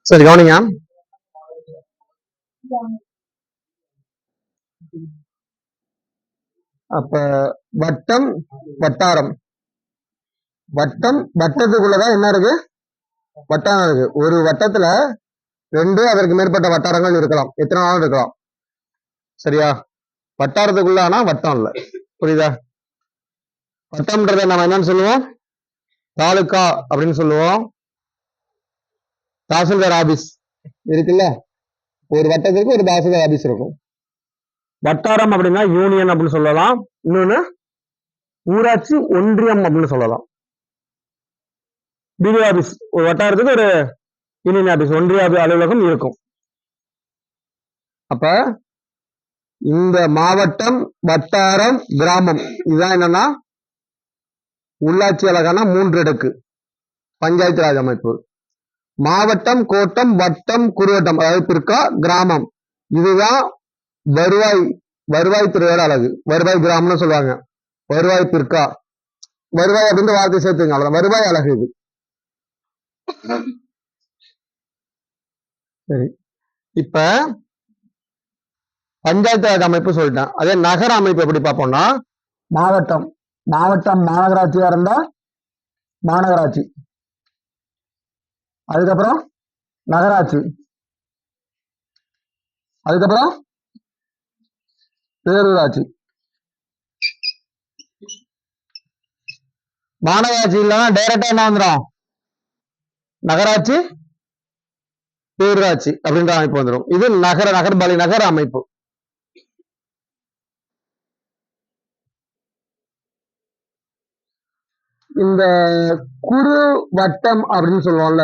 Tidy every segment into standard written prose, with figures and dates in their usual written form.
சரி கவனிங்க. அப்ப வட்டம், வட்டாரம். வட்டம், வட்டத்துக்குள்ளதான் என்ன இருக்கு? வட்டாரம் இருக்கு. ஒரு வட்டத்துல 2 அதற்கு மேற்பட்ட வட்டாரங்கள் இருக்கலாம், எத்தனை நாளும் இருக்கலாம். சரியா? வட்டாரத்துக்குள்ள ஆனா வட்டம் இல்ல. புரியுதா? வட்டம்ன்றத நம்ம என்னன்னு சொல்லுவோம்? தாலுகா அப்படின்னு சொல்லுவோம். தாசில்தார் ஆபீஸ் இருக்குல்ல, ஒரு வட்டத்துக்கு ஒரு தாசில்தார் ஆபீஸ் இருக்கும். வட்டாரம் அப்படின்னா யூனியன் அப்படின்னு சொல்லலாம். இன்னொன்னு ஊராட்சி ஒன்றியம் அப்படின்னு சொல்லலாம். பிடிஓ ஆபீஸ் ஒரு வட்டாரத்துக்கு ஒரு யூனியன் ஆபீஸ், ஒன்றிய அலுவலகம் இருக்கும். அப்ப இந்த மாவட்டம், வட்டாரம், கிராமம் இதுதான் என்னன்னா உள்ளாட்சி அலகான 3 அடுக்கு பஞ்சாயத்து ராஜ் அமைப்பு. மாவட்டம், கோட்டம், வட்டம், குறுவட்டம் அதாவது பிற்கா, கிராமம் இதுதான் வருவாய்த்துறையோட அழகு. வருவாய் கிராமம்னு சொல்லுவாங்க, வருவாய் பிற்கா. வருவாய் அப்படின்னு வார்த்தை சேர்த்துங்க, அவ்வளவு வருவாய் அழகு இது. சரி, இப்ப பஞ்சாயத்து ராஜ் அமைப்பு சொல்லிட்டேன். அதே நகர அமைப்பு எப்படி பார்ப்போம்னா, மாவட்டம் மாநகராட்சியா இருந்தா மாநகராட்சி, அதுக்கப்புறம் நகராட்சி, அதுக்கப்புறம் பேரூராட்சி. மாநகராட்சி இல்லைன்னா டைரக்டா என்ன வந்துடும்? நகராட்சி, பேரூராட்சி அப்படின்ற அமைப்பு வந்துடும். இது நகர்பாலி நகர அமைப்பு. இந்த குறு வட்டம் அப்படின்னு சொல்லுவோம்ல,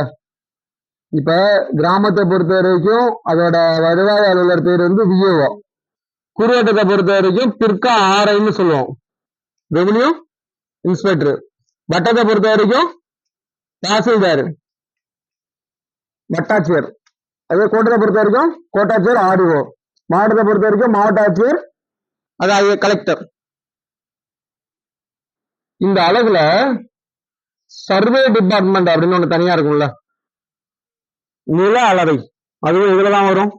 இப்ப கிராமத்தை பொறுத்த வரைக்கும் அதோட வருவாய் அலுவலர் பேர் வந்து விஏஓ. குறுவட்டத்தை பொறுத்த வரைக்கும் பிற்கா ஆர்ஐன்னு சொல்லுவோம், ரெவன்யூ இன்ஸ்பெக்டர். வட்டத்தை பொறுத்த வரைக்கும் தாசில்தார், வட்டாட்சியர். அதே கோட்டத்தை பொறுத்த வரைக்கும் கோட்டாட்சியர் ஆர்டிஓ. மாவட்டத்தை பொறுத்த வரைக்கும் மாவட்ட ஆட்சியர், அதாவது கலெக்டர். இந்த அளவுல சர்வே டிபார்ட்மெண்ட் அப்படின்னு ஒண்ணு தனியா இருக்கும்ல, நில அளவை, அதுவும் இதுலதான் வரும்,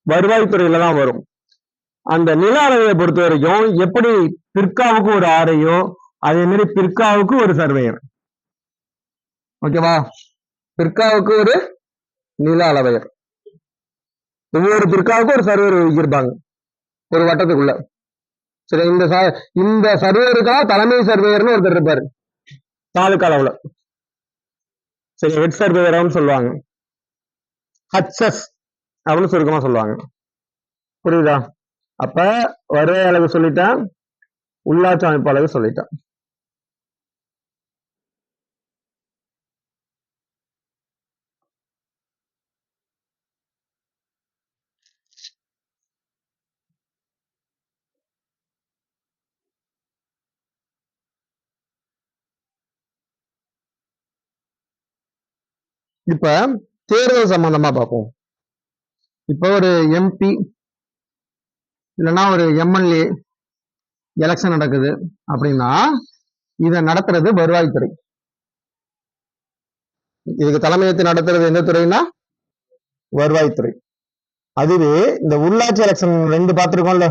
வருவாய்த்துறையில தான் வரும். அந்த நில அளவையை பொறுத்த வரைக்கும் எப்படி பிற்காவுக்கு ஒரு ஆரையோ அதே மாதிரி பிற்காவுக்கு ஒரு சர்வேயர். ஓகேவா? பிற்காவுக்கு ஒரு நில அளவையர், ஒவ்வொரு பிற்காவுக்கும் ஒரு சர்வேயர் இருப்பாங்க ஒரு வட்டத்துக்குள்ள. சரி, இந்த சர்வேயருக்காக தலைமை சர்வேயர்னு ஒருத்தர் இருப்பாரு தாலுக்கா அளவுல. சரி, ஹெட் சர்வேயர்னு சொல்லுவாங்க, ஹச்எஸ் அப்படின்னு சுருக்கமா சொல்லுவாங்க. புரியுதா? அப்ப வருவாய் அளவு சொல்லிட்டேன், உள்ளாட்சி அமைப்பு அளவு சொல்லிட்டேன். இப்ப தேர்தல் சம்பந்தமா பார்ப்போம். இப்ப ஒரு எம்பி இல்லைன்னா ஒரு எம்எல்ஏ எலெக்ஷன் நடக்குது அப்படின்னா இதை நடத்துறது வருவாய்த்துறை. இதுக்கு தலைமையேற்று நடத்துறது எந்த துறைனா வருவாய்த்துறை. அதுவே இந்த உள்ளாட்சி எலெக்ஷன் 2 பார்த்திருக்கோம்ல,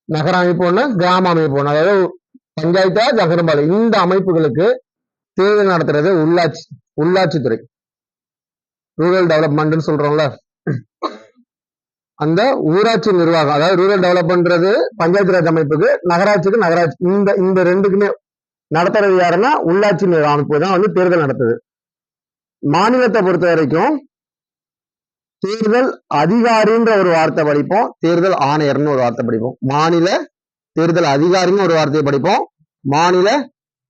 நகர அமைப்பு ஒண்ணு, கிராம அமைப்பு ஒண்ணு, அதாவது பஞ்சாயத்தா நகரபாலி. இந்த அமைப்புகளுக்கு தேர்தல் நடத்துறது உள்ளாட்சித்துறை, ரூரல் டெவலப்மெண்ட் சொல்றோம்ல. அந்த ஊராட்சி நிர்வாகம், அதாவது ரூரல் டெவலப்மெண்ட்றது பஞ்சாயத்து ராஜ் அமைப்புக்கு, நகராட்சிக்கு நகராட்சி, இந்த 2க்குமே நடத்துறது யாருன்னா உள்ளாட்சி அமைப்பு தான் வந்து தேர்தல் நடத்துது. மாநிலத்தை பொறுத்த வரைக்கும் தேர்தல் அதிகாரின்ற ஒரு வார்த்தை படிப்போம், தேர்தல் ஆணையர்னு ஒரு வார்த்தை படிப்போம். மாநில தேர்தல் அதிகாரின்னு ஒரு வார்த்தையை படிப்போம், மாநில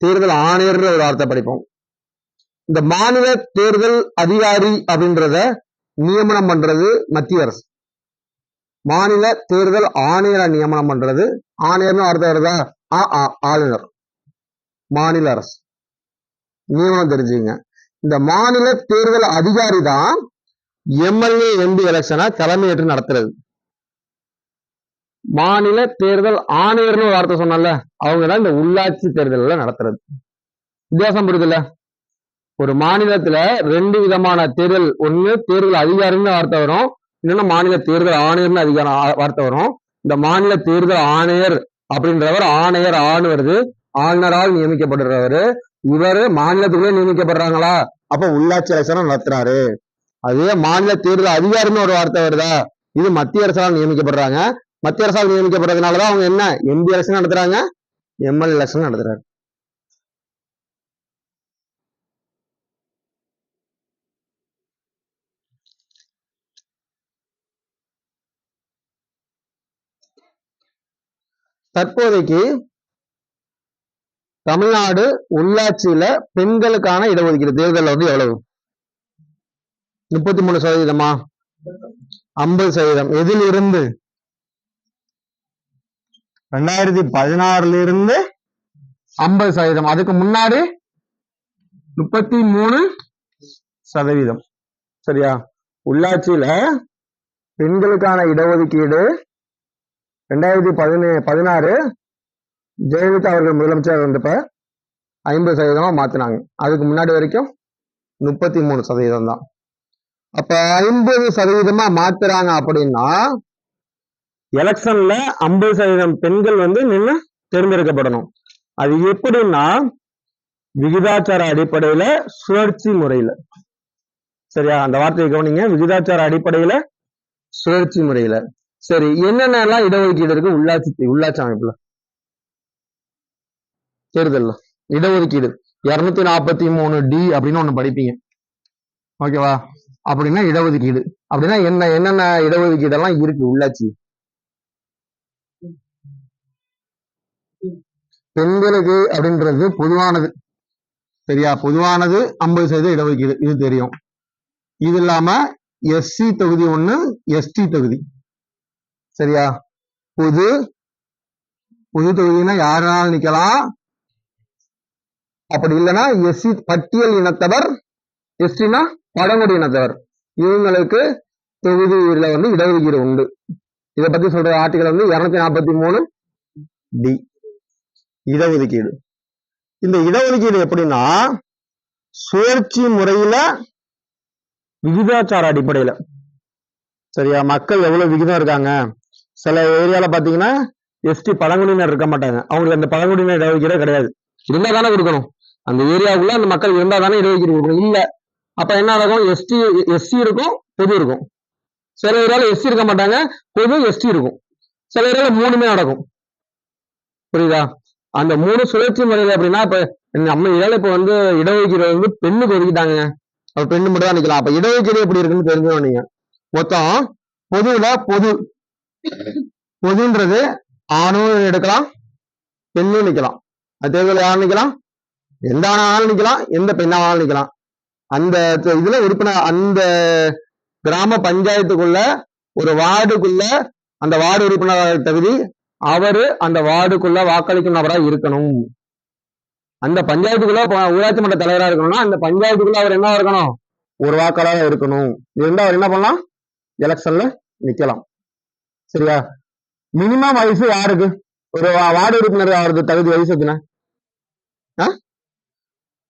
தேர்தல் ஆணையர்னு ஒரு வார்த்தை படிப்போம். இந்த மாநில தேர்தல் அதிகாரி அப்படின்றத நியமனம் பண்றது மத்திய அரசு. மாநில தேர்தல் ஆணையரை நியமனம் பண்றது, ஆணையர்னு வார்த்தை வருதா, ஆளுநர். மாநில அரசு நியமனம் தெரிஞ்சுங்க. இந்த மாநில தேர்தல் அதிகாரி தான் எம்எல்ஏ எம்பி எலெக்ஷனை தலைமையேற்று நடத்துறது. மாநில தேர்தல் ஆணையர்னு ஒரு வார்த்தை சொன்னல, அவங்கதான் இந்த உள்ளாட்சி தேர்தல்ல நடத்துறது. வித்தியாசம் புரியுதுல்ல? ஒரு மாநிலத்துல 2 விதமான தேர்தல், ஒண்ணு தேர்தல் அதிகாரின்னு வார்த்தை வரும், இன்னொன்னு மாநில தேர்தல் ஆணையர்னு வார்த்தை வரும். இந்த மாநில தேர்தல் ஆணையர் அப்படின்றவர், ஆணையர் ஆண் வருது, ஆளுநரால் நியமிக்கப்படுறவரு. இவரு மாநிலத்துக்குள்ளே நியமிக்கப்படுறாங்களா, அப்ப உள்ளாட்சி எலெக்ஷனை நடத்துறாரு. அதே மாநில தேர்தல் அதிகாரின்னு ஒரு வார்த்தை வருதா, இது மத்திய அரசால் நியமிக்கப்படுறாங்க. மத்திய அரசால் நியமிக்கப்படுறதுனாலதான் அவங்க என்ன எம்பி எலெக்ஷன் நடத்துறாங்க, எம்எல்ஏ எலெக்ஷன் நடத்துறாரு. தற்போதைக்கு தமிழ்நாடு உள்ளாட்சியில பெண்களுக்கான இடஒதுக்கீடு தேர்தல் வந்து எவ்வளவு? 33%? 50%? எதில் இருந்து? 2016 இருந்து 50%. அதுக்கு முன்னாடி 33%. சரியா? உள்ளாட்சியில பெண்களுக்கான இடஒதுக்கீடு 2016 ஜெயலலிதா அவர்கள் முதலமைச்சர் வந்தப்ப 50% மாத்தினாங்க. அதுக்கு முன்னாடி வரைக்கும் 33% தான். அப்ப 50% மாத்துறாங்க அப்படின்னா எலெக்ஷன்ல 50% பெண்கள் வந்து நின்று தேர்ந்தெடுக்கப்படணும். அது எப்படின்னா விகிதாச்சார அடிப்படையில, சுழற்சி முறையில. சரியா? அந்த வார்த்தையை கவனிங்க, விகிதாச்சார அடிப்படையில, சுழற்சி முறையில. சரி, என்னென்னலாம் இடஒதுக்கீடு இருக்கு உள்ளாட்சி அமைப்புல தேர்தல்ல? இடஒதுக்கீடு 243D அப்படின்னு ஒண்ணு படிப்பீங்க, ஓகேவா? அப்படின்னா இடஒதுக்கீடு அப்படின்னா என்னென்ன இடஒதுக்கீடு எல்லாம் இருக்கு உள்ளாட்சி? பெண்களுக்கு அப்படின்றது பொதுவானது. சரியா? பொதுவானது 50% இடஒதுக்கீடு, இது தெரியும். இது இல்லாம எஸ்சி தொகுதி 1, எஸ்டி தொகுதி. சரியா? பொது தொகுதினா யாராலும் நிக்கலாம். அப்படி இல்லைன்னா எஸ்சி பட்டியல் இனத்தவர், எஸ்டினா பழங்குடி இனத்தவர், இவங்களுக்கு தொகுதியில வந்து இடஒதுக்கீடு உண்டு. இதை பத்தி சொல்ற ஆர்டிகல் வந்து 243D இடஒதுக்கீடு. இந்த இடஒதுக்கீடு எப்படின்னா சுழற்சி முறையில, விகிதாச்சார அடிப்படையில. சரியா? மக்கள் எவ்வளவு விகிதம் இருக்காங்க, சில ஏரியால பாத்தீங்கன்னா எஸ்டி பழங்குடியினர் இருக்க மாட்டாங்க, அவங்களுக்கு அந்த பழங்குடியினர் இடஒதுக்கீடே கிடையாது. இருந்தா தானே கொடுக்கணும், அந்த ஏரியாவுக்குள்ள அந்த மக்கள் இருந்தா தானே இடஒதுக்கீடு கொடுக்கணும். இல்ல, அப்ப என்ன நடக்கும், எஸ்சி இருக்கும், பொது இருக்கும். சில ஏரியால எஸ்சி இருக்க மாட்டாங்க, பொது எஸ்டி இருக்கும். சில ஏரியால 3மே நடக்கும். புரியுதா? அந்த 3 சுழற்சி முறையில அப்படின்னா, இப்ப நம்ம ஏரியால இப்ப வந்து இடஒதுக்கீடு வந்து பெண்ணுக்கு ஒதுக்கிட்டாங்க, அப்ப பெண்ணு மட்டும் தான் நிக்கலாம். அப்ப இடஒதுக்கீடு எப்படி இருக்குன்னு தெரிஞ்சுக்கணும் நீங்க. மொத்தம் பொதுன்றது ஆணும் எடுக்கலாம், பெண்ணும் நிக்கலாம். அது தேர்தல் யாரும் நிக்கலாம், எந்த ஆணாலும் நிக்கலாம், எந்த பெண்ணாலும் நிக்கலாம். அந்த இதுல உறுப்பினர், அந்த கிராம பஞ்சாயத்துக்குள்ள ஒரு வார்டுக்குள்ள அந்த வார்டு உறுப்பினர் தகுதி, அவரு அந்த வார்டுக்குள்ள வாக்களிக்கும் நபராக இருக்கணும். அந்த பஞ்சாயத்துக்குள்ள ஊராட்சி மன்ற தலைவரா இருக்கணும்னா அந்த பஞ்சாயத்துக்குள்ள அவர் என்ன இருக்கணும், ஒரு வாக்காளராக இருக்கணும். இருந்தா அவர் என்ன பண்ணலாம், எலெக்ஷன்ல நிக்கலாம். சரியா? மினிமம் வயசு யாருக்கு, ஒரு வார்டு உறுப்பினர் அவருக்கு தகுதி வயசு எத்தனை?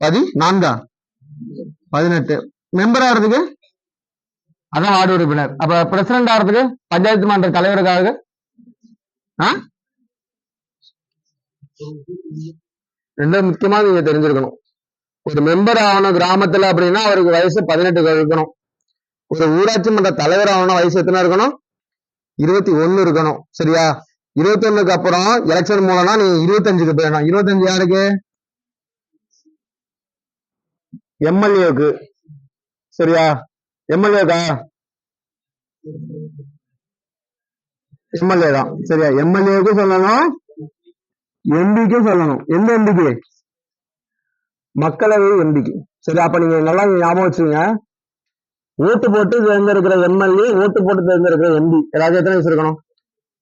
14, 18. மெம்பர் ஆகிறதுக்கு அதான் வார்டு உறுப்பினர். அப்ப பிரசிடண்ட் ஆகிறதுக்கு, பஞ்சாயத்து மன்ற தலைவருக்காக ரெண்டும் முக்கியமா நீங்க தெரிஞ்சிருக்கணும். ஒரு மெம்பர் ஆகணும் கிராமத்துல அப்படின்னா அவருக்கு வயசு 18 இருக்கணும். ஒரு ஊராட்சி மன்ற தலைவர் ஆகணும் வயசு எத்தனை இருக்கணும், 21 இருக்கணும். சரியா? 21க்கு அப்புறம் எலெக்ஷன் மூலம்னா நீங்க 25க்கு போயிடணும். 25 யாருக்கு, எம்எல்ஏக்கு. சரியா? எம்எல்ஏக்கா, எம்எல்ஏ தான். சரியா? எம்எல்ஏக்கு சொல்லணும், எம்பிக்கு சொல்லணும். எந்த எம்பிக்கு, மக்களவை எம்பிக்கு. சரி, அப்ப நீங்க நல்லா ஞாபகம் வச்சுங்க, ஓட்டு போட்டு தேர்ந்தெடுக்கிற எம்எல்ஏ, ஓட்டு போட்டு தேர்ந்தெடுக்கிற எம்பி எல்லாருக்கும் எத்தனை வயசு இருக்கணும்,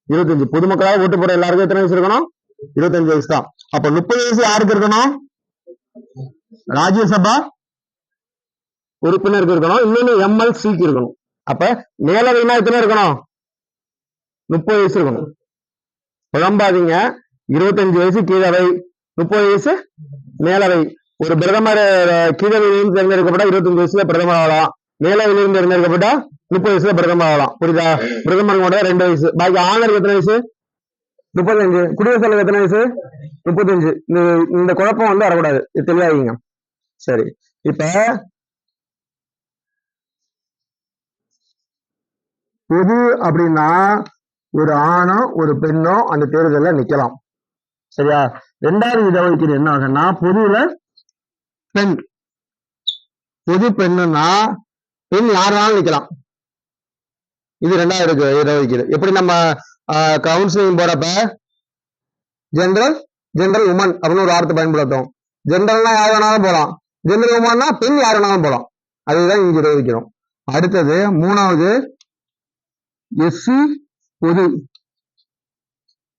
25. பொதுமக்களாக ஓட்டு போட எல்லாருக்கும் எத்தனை வயசு இருக்கணும், 25 வயசு தான். அப்ப 30 வயசு யாருக்கு இருக்கணும், ராஜ்யசபா உறுப்பினருக்கு இருக்கணும், இன்னொன்னு எம்எல்சிக்கு இருக்கணும். அப்ப மேலவைனா எத்தனை இருக்கணும், 30 வயசு இருக்கணும். குழம்பாதீங்க. 25 வயசு கீழவை, 30 வயசு மேலவை. ஒரு பிரதமர் கீழவையிலிருந்து தேர்ந்தெடுக்கப்பட்டா 25 வயசுல பிரதமர் ஆகலாம், மேலவையிலிருந்து தேர்ந்தெடுக்கப்பட்டா 30 வயசுல பிரதமர் ஆகலாம். புரியுதா? பிரதமருக்கு மட்டும் 2 வயசு. பாக்கி ஆனருக்கு எத்தனை வயசு? 35. குடியரசுத் தலைவர் எத்தனை வயசு? 35. இந்த குழப்பம் வந்து வரக்கூடாது, தெளிவாகிங்க. சரி, இப்ப பொது அப்படின்னா ஒரு ஆணோ ஒரு பெண்ணோ அந்த தேர்தலில் நிக்கலாம். சரியா? 2வது இடஒதுக்கீடு என்ன ஆகுன்னா பொதுல பெண். பொது பெண்ணுன்னா பெண் யாராலும் நிக்கலாம். இது 2வது இடஒதுக்கீடு. எப்படி நம்ம கவுன்சிலிங் போறப்ப ஜெனரல் உமன் அப்படின்னு ஒரு வார்த்தை பயன்படுத்தும். ஜெனரல்னா யார் வேணாலும் போகலாம், ஜெனரல் உமன்னா பெண் யார் வேணாலும் போகலாம். அதுதான் இங்க இடஒதுக்கீடும். அடுத்தது 3வது எஸ்சி பொது.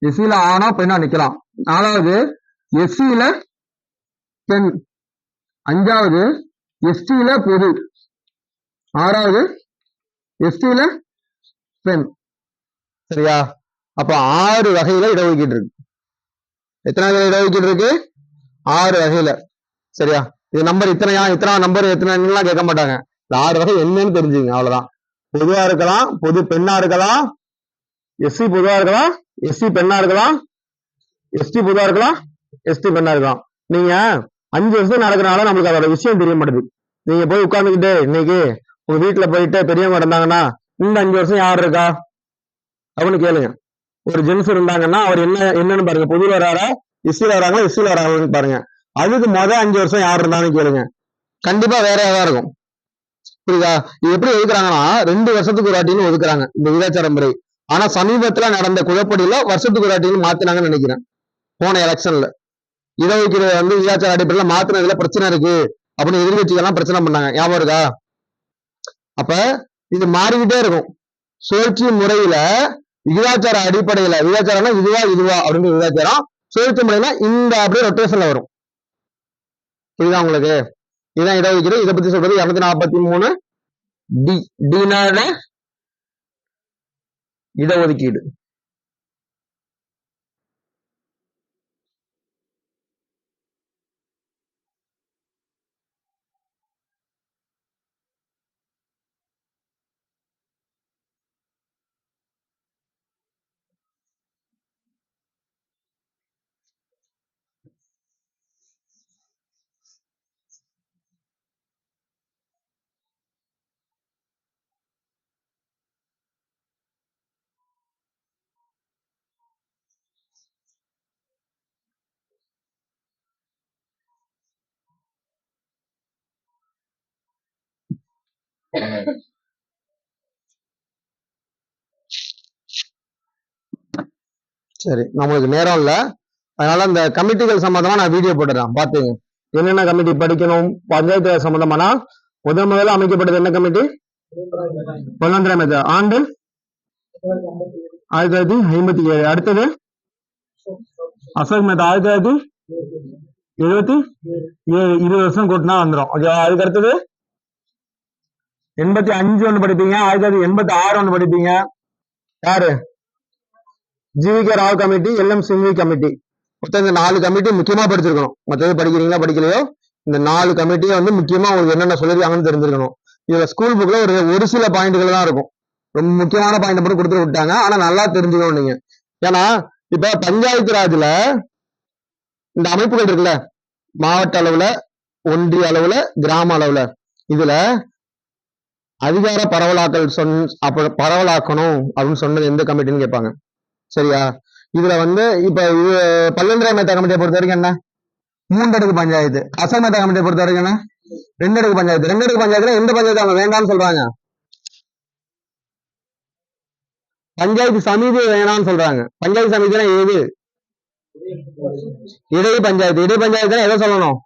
எஸ்சியில ஆணோ பெண்ணா நிக்கலாம். 4வது எஸ்சியில பெண். 5வது எஸ்டியில பொது. 6வது எஸ்டியில பெண். சரியா? அப்ப 6 வகையில இடஒதுக்கீடு இருக்கு. எத்தனை இடஒதுக்கீடு இருக்கு? 6 வகையில. சரியா? இது நம்பர் இத்தனை நம்பர் எத்தனை கேட்க மாட்டாங்க. இந்த 6 வகை என்னன்னு தெரிஞ்சுங்க, அவ்வளவுதான். பொதுவா இருக்கலாம், பொது பெண்ணா இருக்கலாம், எஸ்சி பொதுவா இருக்கலாம், எஸ்சி பெண்ணா இருக்கலாம், எஸ்டி பொதுவா இருக்கலாம், எஸ்டி பெண்ணா இருக்கலாம். நீங்க 5 வருஷம் நடக்கிறனால நம்மளுக்கு அதோட விஷயம் தெரிய மாட்டேது. நீங்க போய் உட்கார்ந்துக்கிட்டு இன்னைக்கு உங்க வீட்டுல போயிட்டு பெரியவங்க இருந்தாங்கன்னா இந்த 5 வருஷம் யார் இருக்கா அப்படின்னு கேளுங்க. ஒரு ஜென்ஸ் இருந்தாங்கன்னா அவர் என்னன்னு பாருங்க. பொதுவில் வராரா, எஸ்சியில வராங்களா, எஸ்சியில வராங்கன்னு பாருங்க. அதுக்கு 5 வருஷம் யார் இருந்தாலும் கேளுங்க, கண்டிப்பா வேற ஏதாவது இருக்கும். புரியுதா? இது எப்படி ஒதுக்குறாங்கன்னா 2 வருஷத்துக்கு ஒரு வாட்டின்னு ஒதுக்குறாங்க இந்த விகிதாச்சார முறை. ஆனா சமீபத்துல நடந்த குழப்படியில வருஷத்துக்கு ஒரு வாட்டின்னு மாத்தினாங்கன்னு நினைக்கிறேன். போன எலெக்ஷன்ல இடஒதுக்கீடு வந்து விகிதாச்சார அடிப்படையில மாத்தினதுல பிரச்சனை இருக்கு அப்படின்னு எதிர்கட்சிகள்லாம் பிரச்சனை பண்ணாங்க, ஞாபகம் இருக்கா? அப்ப இது மாறிக்கிட்டே இருக்கும். சுழற்சி முறையில விகிதாச்சார அடிப்படையில, விகிதாச்சாரம்னா இதுவா அப்படின்னு விகிதாச்சாரம், சுழற்சி முறையில இந்த அப்படியே ரொட்டேஷன்ல வரும். புரியுதா உங்களுக்கு? இதுதான் இடஒதுக்கீடு. இதை பத்தி சொல்றது 243 டி. டினா இடஒதுக்கீடு. சரி, நம்மளுக்கு நேரம் இல்ல, அதனால அந்த கமிட்டிகள் சம்பந்தமா நான் வீடியோ போட்டுறேன், பாத்துங்க. என்னென்ன கமிட்டி படிக்கணும் பஞ்சாயத்து சம்பந்தமானா முதல்ல அமைக்கப்பட்டது என்ன கமிட்டி? பொருளாதார ஆண்டு 1957. அடுத்தது அசோக் மேத்தா 1977. 20 வருஷம் கூட்டினா வந்துடும். ஓகேவா? அதுக்கு அடுத்தது 85 ஒன்று படிப்பீங்க, 1986 ஒன்று படிப்பீங்க. யாரு? GVK Rao committee, LM Singhvi committee. மொத்தம் இந்த 4 கமிட்டி முக்கியமா படிச்சிருக்கணும். மற்றது படிக்கிறீங்களா படிக்கலையோ இந்த 4 கமிட்டியை வந்து முக்கியமா உங்களுக்கு என்னென்ன சொல்லிருக்காங்கன்னு தெரிஞ்சிருக்கணும். இதுல ஸ்கூல் புக்ல ஒரு சில பாயிண்ட்கள் தான் இருக்கும், ரொம்ப முக்கியமான பாயிண்ட் மட்டும் கொடுத்துட்டு விட்டாங்க. ஆனா நல்லா தெரிஞ்சுக்கணும் நீங்க. ஏன்னா இப்ப பஞ்சாயத்து ராஜ்ல இந்த அமைப்புகள் இருக்குல்ல, மாவட்ட அளவுல, ஒன்றிய அளவுல, கிராம அளவுல, இதுல அதிகார பரவலாக்கணும் அப்படின்னு சொன்னது எந்த கமிட்டின்னு கேட்பாங்க. சரியா? இதுல வந்து இப்ப இது பல்லந்திராய் மேத்தா கமிட்டியை பொறுத்த வரைக்கும் என்ன? 3 அடுக்கு பஞ்சாயத்து. அசோக் மேத்தா கமிட்டியை பொறுத்த வரைக்கும் என்ன? 2 அடுக்கு பஞ்சாயத்து. 2 அடுக்கு பஞ்சாயத்துல எந்த பஞ்சாயத்து அவங்க வேண்டாம்னு சொல்றாங்க? பஞ்சாயத்து சமிதி வேணாம்னு சொல்றாங்க. பஞ்சாயத்து சமிதினா ஏது? இடை பஞ்சாயத்து. இடை பஞ்சாயத்து எதை சொல்லணும்?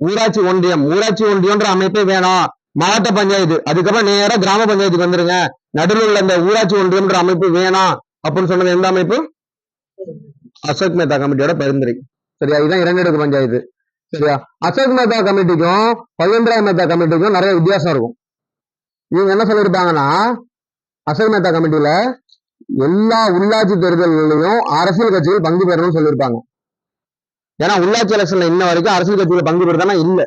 ஊராட்சி ஒன்றியம். ஊராட்சி ஒன்றியம்ன்ற அமைப்பே வேணாம், மாவட்ட பஞ்சாயத்து. அதுக்கப்புறம் நேரம் கிராம பஞ்சாயத்துக்கு வந்துருங்க, நடுவில் உள்ள இந்த ஊராட்சி ஒன்றியம்ன்ற அமைப்பு வேணாம் அப்படின்னு சொன்னது எந்த அமைப்பு? அசோக் மேத்தா கமிட்டியோட பரிந்துரை. சரியா? இதுதான் 2 அடுக்கு பஞ்சாயத்து. சரியா? அசோக் மேத்தா கமிட்டிக்கும் பல்லந்திராய் மேத்தா கமிட்டிக்கும் நிறைய வித்தியாசம் இருக்கும். இவங்க என்ன சொல்லியிருப்பாங்கன்னா, அசோக் மேத்தா கமிட்டியில எல்லா உள்ளாட்சி தேர்தல்களையும் அரசியல் கட்சிகள் பங்கு பெறணும்னு சொல்லியிருப்பாங்க. ஏன்னா உள்ளாட்சி எலெக்ஷன்ல இன்ன வரைக்கும் அரசியல் கட்சிகள் பங்கு பெறுதானா இல்ல.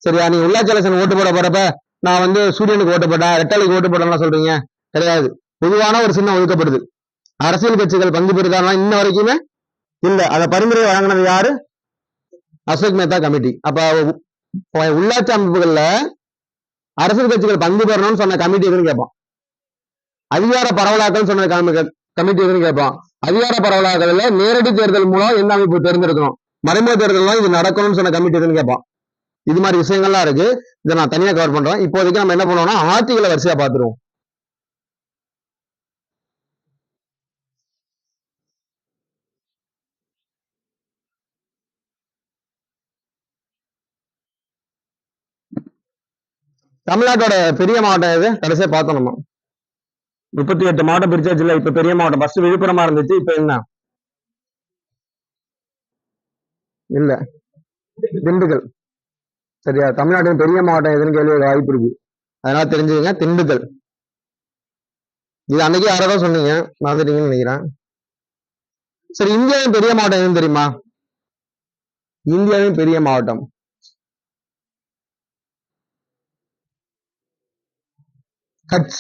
சரியா? நீ உள்ளாட்சி எலெக்ஷன் ஓட்டு போட போறப்ப நான் வந்து சூரியனுக்கு ஓட்டு போட்டா ரெட்டலைக்கு ஓட்டு போடலாம் சொல்றீங்க கிடையாது. பொதுவான ஒரு சின்னம் ஒதுக்கப்படுது. அரசியல் கட்சிகள் பங்கு பெறுதானா இன்ன வரைக்குமே இல்ல. அத பரிந்துரை வழங்கினது யாரு? அசோக் மேத்தா கமிட்டி. அப்ப உள்ளாட்சி அமைப்புகள்ல அரசியல் கட்சிகள் பங்கு பெறணும்னு சொன்ன கமிட்டி எதுன்னு கேட்பான். அதிகார பரவலாக்கல் சொன்ன கமிட்டி எதுன்னு கேட்பான். அதிகார பரவலாக்கல்ல நேரடி தேர்தல் மூலம் எந்த அமைப்பு தேர்ந்தெடுக்கணும், மறைமுக தேர்தல் இது நடக்கணும்னு சொன்ன கமிட்டி எதுன்னு கேட்பான். இது மாதிரி விஷயங்கள்லாம் இருக்கு. இதை நான் தனியா கவர் பண்றேன். இப்போதைக்கு நம்ம என்ன பண்ணுவோம்னா ஆர்டிகளை வரிசையா பார்த்துருவோம். தமிழ்நாட்டோட பெரிய மாவட்டம் எது கடைசியா பார்த்தோம் நம்ம. 38 மாவட்டம் பிரிச்சாச்சு இல்ல. இப்ப பெரிய மாவட்டம் ஃபர்ஸ்ட் விழுப்புரமா இருந்துச்சு. இப்ப என்ன? இல்ல, திண்டுக்கல். சரியா? தமிழ்நாட்டின் பெரிய மாவட்டம் எதுன்னு கேள்வி வாய்ப்பு இருக்கு. அதனால தெரிஞ்சுக்கங்க, திண்டுக்கல். இது அன்னைக்கு யாராவது சொன்னீங்க, மறந்துட்டீங்கன்னு நினைக்கிறேன். சரி, இந்தியாவின் பெரிய மாவட்டம் எதுன்னு தெரியுமா? இந்தியாவின் பெரிய மாவட்டம் கட்ச்.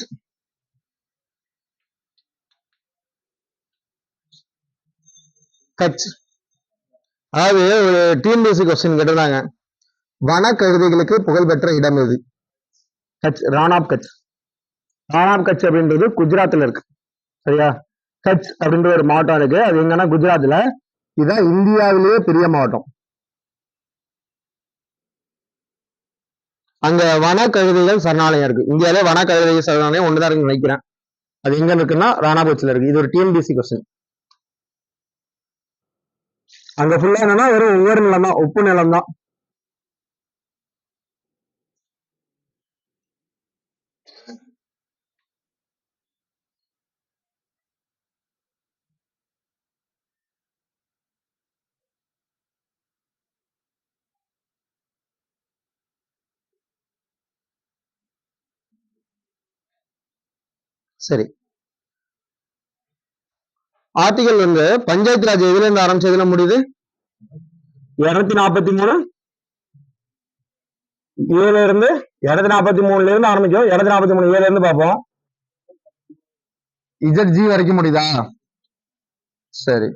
கட்ச். அதாவது ஒரு டிஎன்பிஎஸ்சி கொஸ்டின் கேட்டிருந்தாங்க, வன கழுதைகளுக்கு புகழ்பெற்ற இடம் எது? கட்ச், ராணாப் கட்ச். ராணாப் கட்ச் அப்படின்றது குஜராத்ல இருக்கு. சரியா? கட்ச் அப்படின்ற ஒரு மாவட்டம் இருக்கு. அது எங்கன்னா குஜராத்ல. இதுதான் இந்தியாவிலேயே பெரிய மாவட்டம். அங்க வன கழுதைகள் சரணாலயம் இருக்கு. இந்தியாவிலே வன கழுதைகள் சரணாலயம் ஒண்ணுதான் இருக்குன்னு நினைக்கிறேன். அது எங்க இருக்குன்னா ராணாபுரத்துல இருக்கு. இது ஒரு டிஎன்பிஎஸ்சி கொஸ்டின். அங்க ஃபுல்லா என்னன்னா வெறும் உயர் நிலம் தான், உப்பு நிலம் தான். சரி, ஆர்டிகல் வந்து பஞ்சாயத்து ராஜ் எதுல இருந்து ஆரம்பிச்சு எதுல முடியுது? 243 ஏழுல இருந்து 243 இருந்து ஆரம்பிக்கும். 243 ஏழுல இருந்து பார்ப்போம். இஜட் ஜி வரைக்கும் முடியுதா? சரி,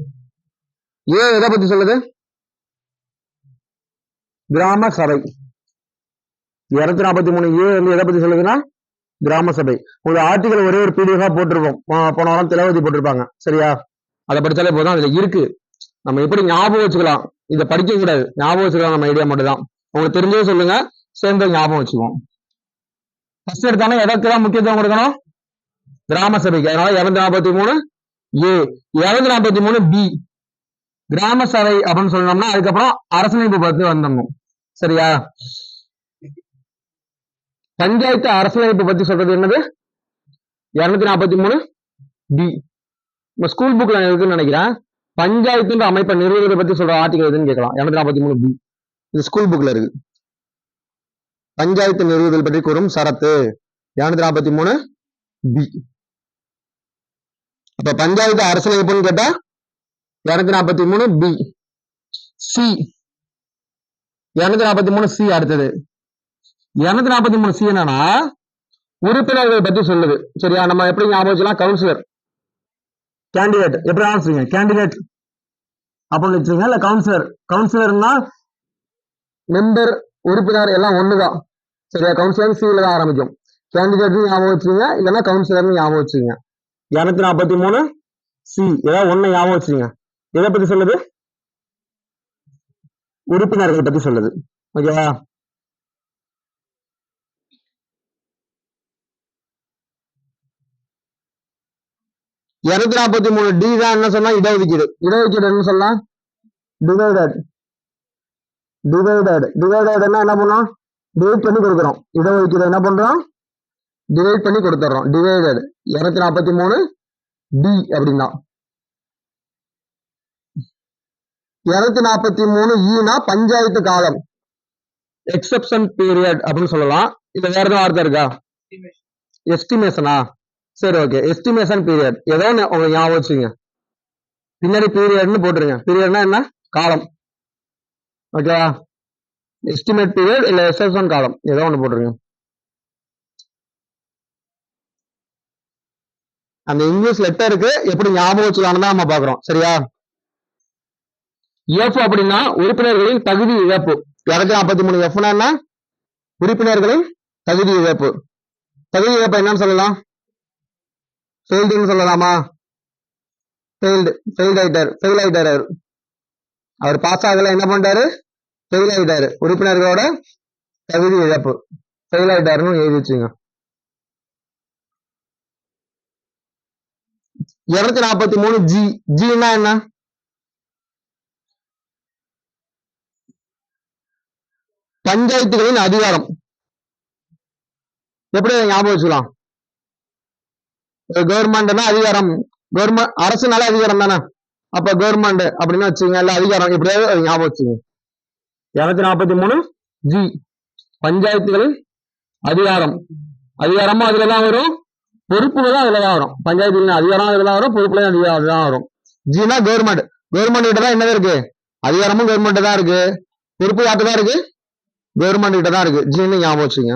ஏ எதை பத்தி சொல்லுது? கிராம சபை. 243 ஏ வந்து எதை பத்தி சொல்லுதுன்னா கிராம சபை. ஒரு ஆர்டிகல் ஒரே ஒரு பிடிஎஃபா போட்டிருப்போம். போன வாரம் திலவதி போட்டிருப்பாங்க. சரியா? அதை படிச்சாலே போதும். அதுல இருக்கு. நம்ம எப்படி ஞாபகம் வச்சுக்கலாம், இதை படிக்க கூடாது, ஞாபகம் வச்சுக்கலாம். நம்ம ஐடியா மட்டும் தான். உங்களுக்கு தெரிஞ்சே சொல்லுங்க, சேர்ந்து ஞாபகம் வச்சுக்குவோம். ஃபர்ஸ்ட் எடுத்தானே எதற்குதான் முக்கியத்துவம் கொடுக்கணும்? கிராம சபைக்கு. அதனால 243 ஏ, 243 பி கிராம சபை அப்படின்னு சொன்னோம்னா அதுக்கப்புறம் அரசமைப்பு பத்தி வந்துடணும். சரியா? பஞ்சாயத்து அரசியலமைப்பு பத்தி சொல்றது என்னது? 243 பி. ஸ்கூல் புக்ல இருக்குன்னு நினைக்கிறேன். பஞ்சாயத்து அமைப்பை நிறுவுவதை பத்தி சொல்ற ஆர்டிகல் எதுன்னு கேட்கலாம். 243 பி. இது ஸ்கூல் புக்ல இருக்கு. பஞ்சாயத்து நிறுவுதல் பற்றி கூறும் சரத்து 243 பி. அப்ப பஞ்சாயத்து அரசியலமைப்புன்னு கேட்டா 243 பி. C 243 C. அடுத்தது 243 சி என்னன்னா உறுப்பினர்கள் பத்தி சொல்லுது. சரியா? நம்ம எப்படி ஞாபகம் வச்சுக்கலாம்? கவுன்சிலர், கேண்டிடேட் எப்படி ஆரம்பிச்சுங்க? கேண்டிடேட் அப்படின்னு வச்சுங்க. இல்ல கவுன்சிலர். கவுன்சிலர்னா மெம்பர், உறுப்பினர் எல்லாம் ஒண்ணுதான். சரியா? கவுன்சிலர் சில தான் ஆரம்பிக்கும். கேண்டிடேட் ஞாபகம் வச்சுங்க, இல்லைன்னா கவுன்சிலர் ஞாபகம் வச்சுங்க. 243 சி ஏதாவது ஒண்ணு ஞாபகம் வச்சுங்க. எதை பத்தி சொல்லுது? உறுப்பினர்கள் பத்தி சொல்லுது. ஓகேவா? இருநூத்தி 243 டி தான் என்ன சொன்னா இடஒதுக்கீடு. இடஒதுக்கீடு என்ன சொல்லலாம்? டிவைடட். டிவைடட். டிவைடட்னா என்ன பண்ணோம்? டிவைட் பண்ணி கொடுக்குறோம். இடஒதுக்கீடு என்ன பண்றோம்? டிவைட் பண்ணி கொடுத்துறோம். டிவைடட் 243 டி அப்படின்னா. 243 ஈனா பஞ்சாயத்து காலம், எக்ஸெப்ஷன் பீரியட் அப்படின்னு சொல்லலாம். இல்ல வேற எதுவும் வார்த்தை இருக்கா? எஸ்டிமேஷனா? சரி ஓகே. எஸ்டிமேஷன் பீரியட் ஏதோ ஒண்ணு உங்களுக்கு ஞாபகம் வச்சுங்க. பின்னாடி பீரியட்னு போட்டுருங்க. பீரியட்னா என்ன? காலம். ஓகேவா? எஸ்டிமேட் பீரியட் இல்ல எஸ்எஸ்என் காலம் ஏதோ ஒண்ணு போட்டுருங்க. அந்த இங்கிலீஷ் லெட்டருக்கு எப்படி ஞாபகம் வச்சுக்கலாம்னு தான் நம்ம பாக்குறோம். சரியா? எஃப் அப்படின்னா உறுப்பினர்களின் தகுதி இழப்பு. 243 எஃப்னா என்ன? உறுப்பினர்களின் தகுதி இழப்பு. தகுதி இழப்பு என்னன்னு சொல்லலாம்? ஃபெயில்டுன்னு சொல்லலாமா? ஃபெயில் ஆயிட்டாரு. அவர் பாஸ் ஆகல, என்ன பண்ணிட்டாரு? ஃபெயில் ஆயிட்டாரு. உறுப்பினர்களோட தகுதி இழப்பு. ஃபெயில் ஆயிட்டாருன்னு எழுதி வச்சுங்க. 243 ஜி. ஜின்னா என்ன? பஞ்சாயத்துகளின் அதிகாரம். எப்படி ஞாபகம் வச்சுக்கலாம்? கவர்மெண்ட்னா அதிகாரம். கவர்மெண்ட் அரசுனால அதிகாரம் தானே. அப்ப கவர்மெண்ட் அப்படின்னு வச்சுங்க. இல்ல அதிகாரம் எப்படியாவது ஞாபகம் வச்சுங்க. 243 ஜி பஞ்சாயத்துகளின் அதிகாரம். அதிகாரமும் அதுலதான் வரும், பொறுப்புகளும் அதுலதான் வரும். பஞ்சாயத்துகளின் அதிகாரம் அதுலதான் வரும், பொறுப்புலையும் அதுதான் வரும். ஜினா கவர்மெண்ட். கவர்மெண்ட் கிட்ட தான் என்னது இருக்கு? அதிகாரமும் கவர்மெண்ட் தான் இருக்கு, பொறுப்பு யார்கிட்ட தான் இருக்கு? கவர்மெண்ட் கிட்ட தான் இருக்கு. ஜின்னு ஞாபகம் வச்சுங்க.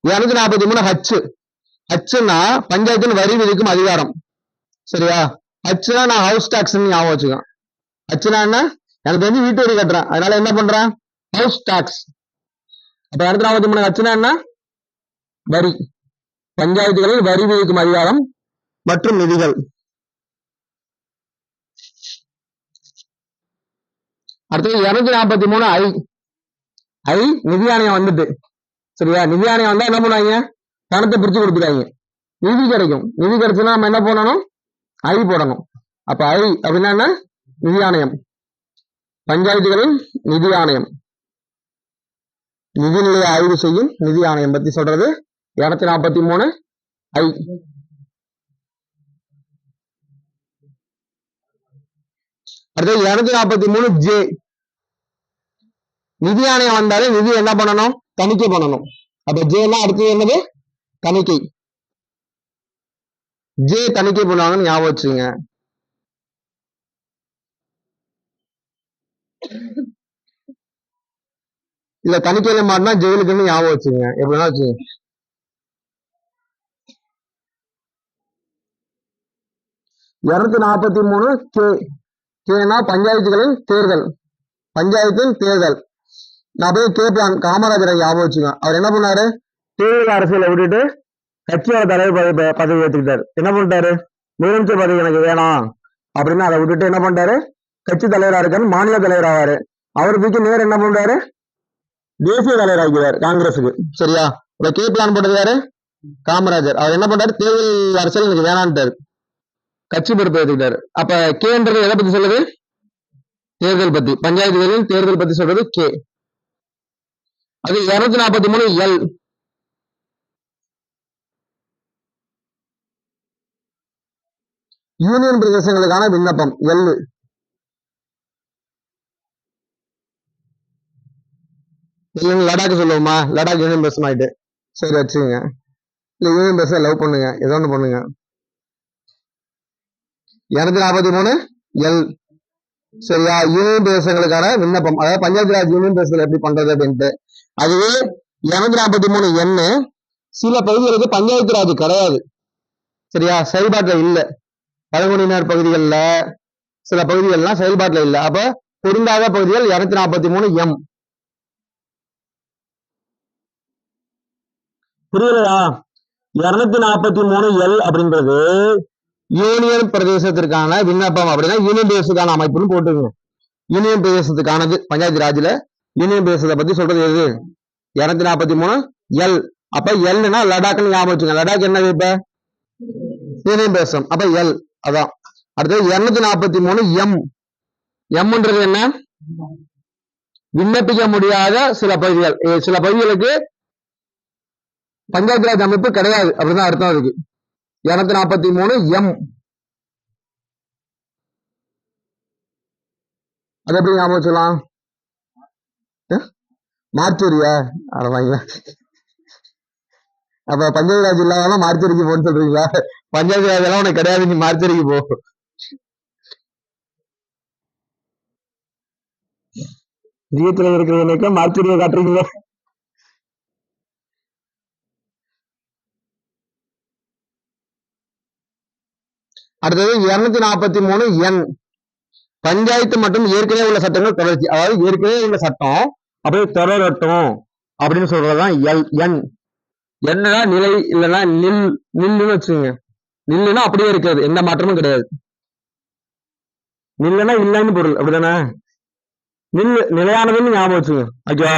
243 ஹச். ஹச்னா பஞ்சாயத்தின் வரி விதிக்கும் அதிகாரம். சரியா? ஹச்னா நான் ஹவுஸ் டாக்ஸ் ஞாபகம் வச்சுக்கேன். ஹச்னா என்ன? எனக்கு வந்து வீட்டு வரி கட்டுறேன், அதனால என்ன பண்றேன்? House tax. அப்ப 243 ஹச்னா என்ன? வரி. பஞ்சாயத்துகளில் வரி விதிக்கும் அதிகாரம் மற்றும் நிதிகள். அடுத்தது 243 ஐ. ஐ நிதி ஆணையம் வந்துட்டு. சரியா? நிதி ஆணையம் வந்தா என்ன பண்ணுவாங்க? பணத்தை பிரிச்சு கொடுத்துருவாங்க, நிதி கிடைக்கும். நிதி கிடைச்சுன்னா நம்ம என்ன பண்ணணும்? ஐ போடணும். அப்ப ஐ அப்படின்னா என்ன? நிதி ஆணையம். பஞ்சாயத்துகளின் நிதி ஆணையம், நிதிநிலையை ஆய்வு செய்யும் நிதி ஆணையம் பத்தி சொல்றது 243 ஐ. அடுத்தது 243 ஜே. நிதி ஆணையம் வந்தாலே நிதி என்ன பண்ணணும்? தணிக்கை பண்ணணும். அப்ப ஜேனா அடுத்தது என்னது? தணிக்கை. ஜே தணிக்கை பண்ணுவாங்கன்னு ஞாபகம் வச்சுங்க. இல்ல தணிக்கையில மாட்டினா ஜெயிலுக்குன்னு ஞாபகம் வச்சுங்க. எப்படின்னா வச்சுங்க. இருநூத்தி 243 கே. கேனா பஞ்சாயத்துகளின் தேர்தல். பஞ்சாயத்தின் தேர்தல். நான் போய் கேட்பேன், காமராஜரை ஞாபகம் வச்சுக்கேன். அவர் என்ன பண்ணாரு? தேர்தல் அரசியலை விட்டுட்டு கட்சியோட தலைவர் பதவி ஏற்றுக்கிட்டாரு. என்ன பண்ணிட்டாரு? முதலமைச்சர் பதவி எனக்கு வேணாம் அப்படின்னு அதை விட்டுட்டு என்ன பண்ணிட்டாரு? கட்சி தலைவரா இருக்காரு, மாநில தலைவர் ஆவாரு. அவருக்கு நேர் என்ன பண்றாரு? தேசிய தலைவர் ஆகிறார் காங்கிரஸுக்கு. சரியா? இதை கே பிளான் போட்டது யாரு? காமராஜர். அவர் என்ன பண்றாரு? தேர்தல் அரசியல் எனக்கு வேணான்ட்டாரு, கட்சி பொறுப்பு ஏற்றுக்கிட்டாரு. அப்ப கேன்றது எதை பத்தி சொல்லுது? தேர்தல் பத்தி. பஞ்சாயத்துகளின் தேர்தல் பத்தி சொல்றது கே. அது 243 எல். யூனியன் பிரதேசங்களுக்கான விண்ணப்பம் எல். லடாக் சொல்லுவோமா? லடாக் யூனியன் பிரதேசம் ஆயிட்டு. சரி வச்சுங்க. இல்ல யூனியன் பிரதேசம் லவ் பண்ணுங்க, ஏதோ ஒண்ணு பண்ணுங்க. 243 எல். சரியா? யூனியன் பிரதேசங்களுக்கான விண்ணப்பம், அதாவது பஞ்சாயத்து ராஜ் யூனியன் பிரதேசத்துல எப்படி பண்றது அப்படின்ட்டு. அதுவே 243 எண்ணு சில பகுதிகளுக்கு பஞ்சாயத்து ராஜ் கிடையாது. சரியா? செயல்பாட்டுல இல்ல. பழங்குடியினர் பகுதிகளில் சில பகுதிகள்லாம் செயல்பாட்டுல இல்ல. அப்ப பொருந்தாத பகுதிகள் 243 எம். புரியலையா? 243 எல் அப்படின்றது யூனியன் பிரதேசத்திற்கான விண்ணப்பம். அப்படின்னா யூனியன் பிரதேசத்துக்கான அமைப்புன்னு போட்டுங்க. யூனியன் பிரதேசத்துக்கானது பஞ்சாயத்து ராஜ்ல யூனியன் பிரதேசத்தை பத்தி சொல்றது எது? 243 எல். அப்ப எல்னா லடாக்னு ஞாபகம் வச்சுங்க. லடாக் என்னது? இப்ப யூனியன் பிரதேசம். அப்ப எல் அதான். அடுத்தது 243 எம். எம்ன்றது என்ன? விண்ணப்பிக்க முடியாத சில பகுதிகள். சில பகுதிகளுக்கு பஞ்சாயத்து ராஜ் அமைப்பு கிடையாது அப்படிதான் அர்த்தம். அதுக்கு 243 எம். அது எப்படி ஞாபகம் வச்சுக்கலாம்? மார்ச்சூரியா? அட வாங்க. அப்ப பஞ்சாயத்து ராஜ் இல்லாத மார்ச்சூரிக்கு போன்னு சொல்றீங்களா? பஞ்சாயத்து ராஜ் எல்லாம் உனக்கு கிடையாது, நீ மார்ச்சரிக்கு போ. ஜீவத்துல இருக்கிறவனுக்கு மார்ச்சரியை காட்டுறீங்களா? அடுத்தது 243 எண். பஞ்சாயத்து மற்றும் ஏற்கனவே உள்ள சட்டங்கள் தொடர்ச்சி. அதாவது ஏற்கனவே உள்ள சட்டம் அப்படியே தொடரட்டும் அப்படின்னு சொல்றதுதான் எண். என்னன்னா நிலை இல்லைன்னா நில்லுன்னு வச்சுங்க. நில்லுன்னா அப்படியே இருக்காது, எந்த மாற்றமும் கிடையாது. நில்லுன்னா இல்லைன்னு பொருள், அப்படிதானே? நிலையானதுன்னு ஞாபகம் வச்சுங்க. ஓகேவா?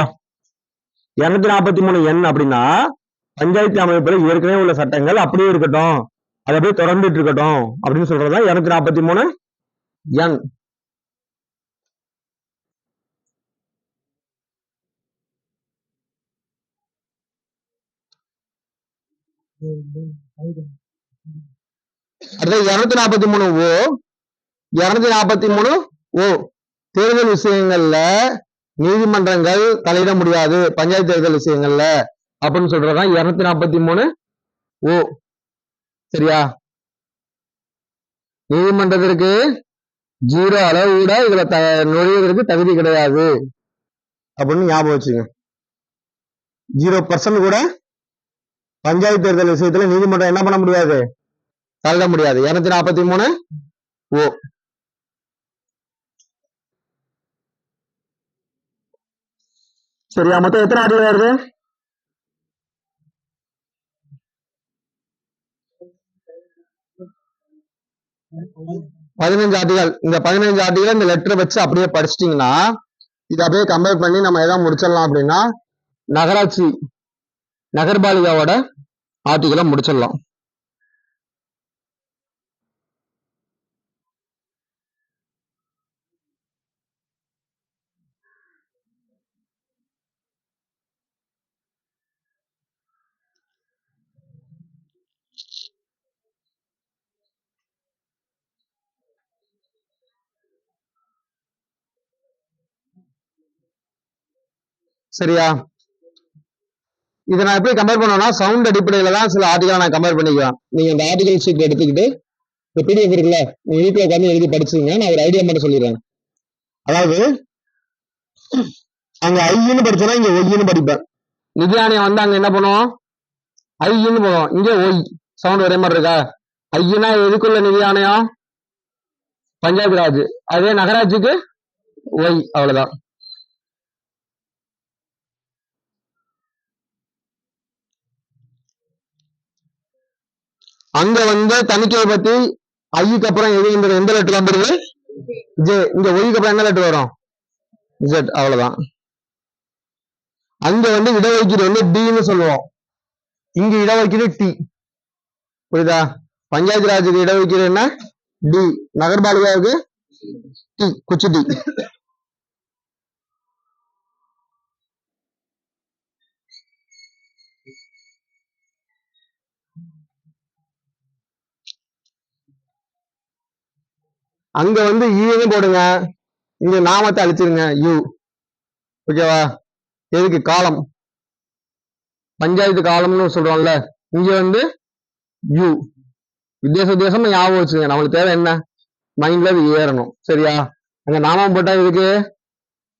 243 எண் அப்படின்னா பஞ்சாயத்து அமைப்புல ஏற்கனவே உள்ள சட்டங்கள் அப்படியே இருக்கட்டும், அது அப்படியே தொடர்ந்துட்டு இருக்கட்டும் அப்படின்னு சொல்றதுதான் 243 எண். அடுத்து 243 ஓ. 243 ஓ. தேர்தல் விஷயங்கள்ல நீதிமன்றங்கள் தலையிட முடியாது பஞ்சாயத்து தேர்தல் விஷயங்கள்ல அப்படின்னு சொல்றதுதான் 243 ஓ. சரியா? நீதிமன்றத்திற்கு 0 அளவு கூட இதுல நுழைவதற்கு தகுதி கிடையாது அப்படின்னு ஞாபகம் வச்சுங்க. 0% கூட பஞ்சாயத்து தேர்தல் விஷயத்துல நீதிமன்றம் என்ன பண்ண முடியாது, தலையிட முடியாது. 243 ஓ. சரியா? மொத்தம் எத்தனை ஆர்டிகல் வருது? 15 ஆர்டிகல். இந்த 15 ஆர்டிகல் இந்த லெட்டரை வச்சு அப்படியே படிச்சிட்டீங்கன்னா இதை அப்படியே கம்பேர் பண்ணி நம்ம எதாவது முடிச்சிடலாம். அப்படின்னா நகராட்சி நகர்பாலிகாவோட ஆர்டிகலை முடிச்சிடலாம். சரியா? இதை நான் எப்படி கம்பேர் பண்ணுவேன்னா சவுண்ட் அடிப்படையில தான் சில ஆர்டிகலை நான் கம்பேர் பண்ணிக்குவேன். நீங்க இந்த ஆர்டிகல் ஷீட் எடுத்துக்கிட்டு இந்த பிடிஎஃப் இருக்குல்ல, நீங்க வீட்டில் உட்காந்து எழுதி படிச்சுங்க. நான் ஒரு ஐடியா மட்டும் சொல்லிடுறேன். அதாவது அங்க ஐன்னு படிச்சோன்னா இங்க ஒய்ன்னு படிப்பேன். நிதி ஆணையம் வந்து அங்க என்ன பண்ணுவோம், ஐன்னு போவோம். இங்க ஒய் சவுண்ட் ஒரே மாதிரி இருக்கா? ஐயனா எதுக்குள்ள நிதி ஆணையம்? பஞ்சாயத்து ராஜ். அதே நகராட்சிக்கு ஒய், அவ்வளவுதான். அங்க வந்து தணிக்கையை பத்தி ஐக்கு அப்புறம் எதுன்றது எந்த லெட்டர் வந்துருது? ஜே. இங்க ஒய்க்கு அப்புறம் என்ன லெட்டர் வரும்? ஜெட். அவ்வளவுதான். அங்க வந்து இடஒதுக்கீடு வந்து டின்னு சொல்லுவோம், இங்க இடஒதுக்கீடு டி. புரியுதா? பஞ்சாயத்து ராஜுக்கு இடஒதுக்கீடு என்ன? டி. நகர்பாலிகாவுக்கு டி, குச்சி டி. அங்க வந்து ஈன்னு போடுங்க, இங்க நாமத்தை அழிச்சிருங்க யூ. ஓகேவா? எதுக்கு? காலம். பஞ்சாயத்து காலம்னு சொல்றோம்ல, இங்க வந்து யூ. வித்தியாசமா ஞாபகம் வச்சுங்க. நம்மளுக்கு தேவை என்ன? மைண்ட்ல அது ஏறணும். சரியா? அங்க நாமம் போட்டா இதுக்கு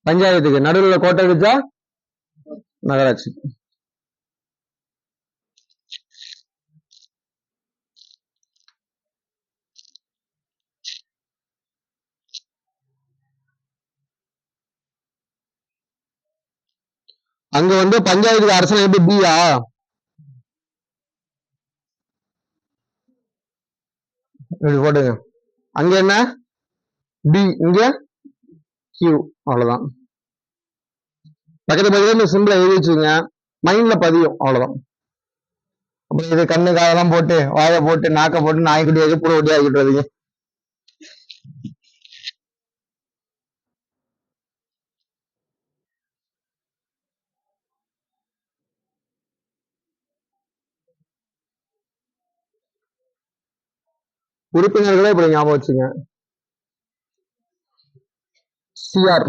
பஞ்சாயத்துக்கு, நடுவில் கோட்டை வச்சா நகராட்சி. அங்க வந்து பஞ்சாயத்துக்கு அரசனை எப்படி பியா? இப்படி போட்டுங்க. அங்க என்ன? பி. இங்க கியூ. அவ்வளவுதான். பக்கத்து பக்கத்துல இந்த சிம்பிளை எழுதி வச்சுங்க, மைண்ட்ல பதியும். அவ்வளவுதான். அப்புறம் இது கண்ணு காதெல்லாம் போட்டு வாயை போட்டு நாக்க போட்டு நாய்க்குட்டியாக பூனை குட்டியா ஆகிட்டுறதுங்க. உறுப்பினர்களே இப்படி ஞாபகம் வச்சுங்க. சிஆர்.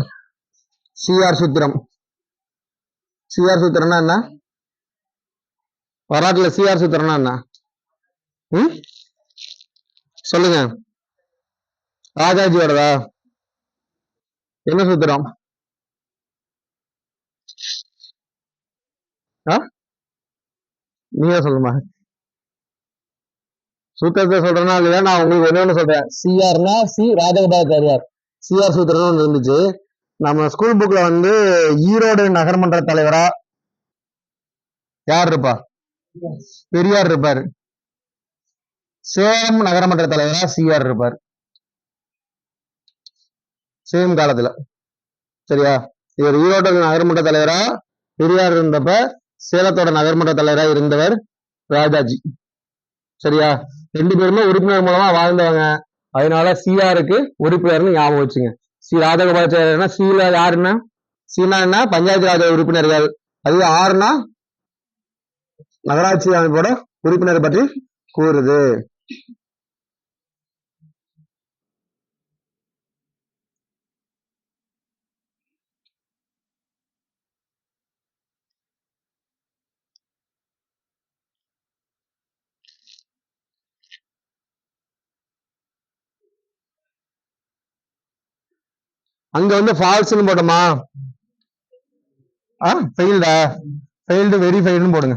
சிஆர் சூத்திரம். சிஆர் சூத்திரம்னா என்ன? வரலாற்றுல சிஆர் சூத்திரம்னா என்ன? சொல்லுங்க. ராஜாஜியோடதா? என்ன சூத்திரம்? ஆ? நீங்க சொல்லுமா? சூத்திரத்தை சொல்றேன்னா இல்லையா? நான் உங்களுக்கு ஒண்ணு சொல்றேன். சிஆர்னா சி ராஜகோபாலாச்சாரியார். சிஆர் சூத்திரம்னு ஒண்ணு இருந்துச்சு. நம்ம ஸ்கூல் புக்ல வந்து ஈரோடு நகர்மன்ற தலைவரா யார் இருப்பா? பெரியார் இருப்பாரு. சேலம் நகரமன்ற தலைவரா சிஆர் இருப்பார். சேம் காலத்துல. சரியா? இவர் ஈரோடு நகர்மன்ற தலைவரா பெரியார் இருந்தப்ப சேலத்தோட நகர்மன்ற தலைவரா இருந்தவர் ராஜாஜி. சரியா? ரெண்டு பேருமே உறுப்பினர் மூலமா வாழ்ந்தவங்க. அதனால சிஆருக்கு உறுப்பினர்னு ஞாபகம் வச்சுங்க. சி ராஜகோபாலாச்சாரியர்னா சில யாருன்னா, சீனா என்ன பஞ்சாயத்து ராஜ் உறுப்பினர்கள், அது ஆறுனா நகராட்சி அமைப்போட உறுப்பினர் பற்றி கூறுது. அங்க வந்து ஃபால்ஸ்னு போட்டோமா? ஃபெயில்டா? ஃபெயில்டு வெரிஃபைடுன்னு போடுங்க.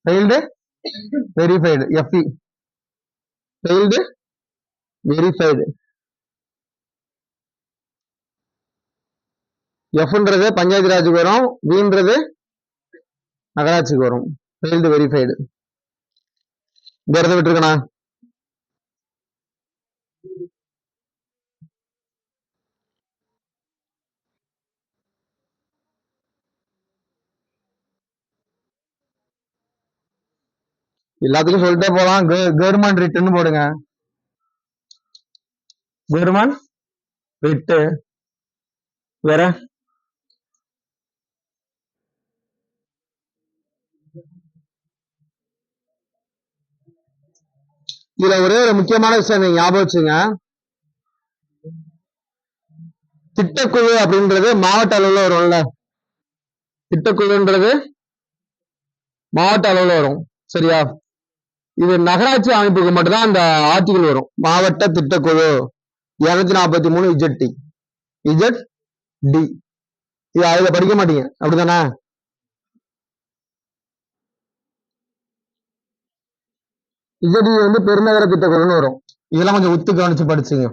ஃபெயில்டு வெரிஃபைடு எஃப்இ. Failed verified. எஃப்ன்றது பஞ்சாயத்து ராஜுக்கு வரும், வீன்றது நகராட்சிக்கு வரும். Failed verified. இந்த இடத்த விட்டுருக்கணா? எல்லாத்துக்கும் சொல்லிட்டே போலாம். கவர்மெண்ட் ரிட்டுன்னு போடுங்க. கவர்மெண்ட் ரிட்டு. வேற இதுல ஒரே ஒரு முக்கியமான விஷயம் நீங்க ஞாபகம் வச்சுங்க. திட்டக்குழு அப்படின்றது மாவட்ட அளவுல வரும்ல. திட்டக்குழுன்றது மாவட்ட அளவுல வரும். சரியா? இது நகராட்சி அமைப்புக்கு மட்டும்தான் அந்த ஆர்டிகல் வரும். மாவட்ட திட்டக்குழு 243 இஜட் இஜட் டி. இது அதுல படிக்க மாட்டீங்க, அப்படிதானே? இஜடி வந்து பெருநகர திட்டக்குழுன்னு வரும். இதெல்லாம் கொஞ்சம் உத்து கவனிச்சு படிச்சுங்க.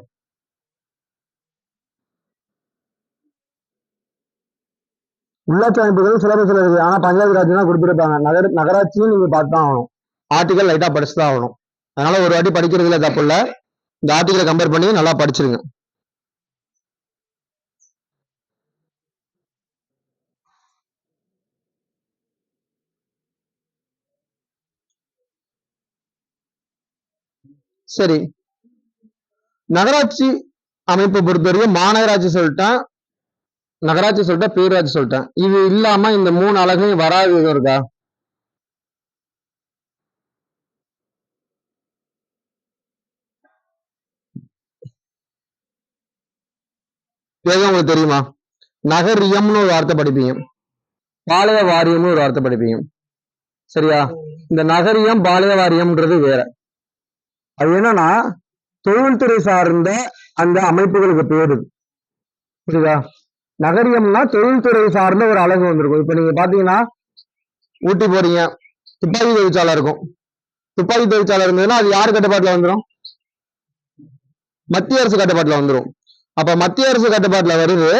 உள்ளாட்சி அமைப்புகள் சிலபஸ்ல இருக்கு. ஆனா பஞ்சாயத்து ராஜ்னா கொடுத்துருப்பாங்க. நகராட்சியும் நீங்க பார்த்துதான் ஆகணும். ஆர்டிகல் லைட்டா படிச்சுதான் ஆகணும். அதனால ஒரு வாட்டி படிக்கிறதுல தப்பு இல்ல. இந்த ஆர்டிகலை கம்பேர் பண்ணி நல்லா படிச்சிருங்க. சரி, நகராட்சி அமைப்பை பொறுத்தவரைக்கும் மாநகராட்சி சொல்லிட்டேன், நகராட்சி சொல்லிட்டேன், பேரூராட்சி சொல்லிட்டேன். இது இல்லாம இந்த 3 அலகும் வராது இருக்கா? உங்களுக்கு தெரியுமா? நகரியம்னு ஒரு வார்த்தை படிப்பீங்க, பாளைய வாரியம்னு ஒரு வார்த்தை படிப்பீங்க. சரியா? இந்த நகரியம் பாளைய வாரியம்ன்றது வேற. அது என்னன்னா தொழில்துறை சார்ந்த அந்த அமைப்புகளுக்கு பேரு. புரியுதா? நகரியம்னா தொழில்துறை சார்ந்த ஒரு அலகு வந்திருக்கும். இப்ப நீங்க பாத்தீங்கன்னா ஊட்டி போறீங்க, துப்பாக்கி தொழிற்சாலை இருக்கும். துப்பாக்கி தொழிற்சாலை இருந்ததுன்னா அது யாரு கட்டுப்பாட்டுல வந்துடும்? மத்திய அரசு கட்டுப்பாட்டுல வந்துடும். அப்ப மத்திய அரசு கட்டுப்பாட்டுல வருது.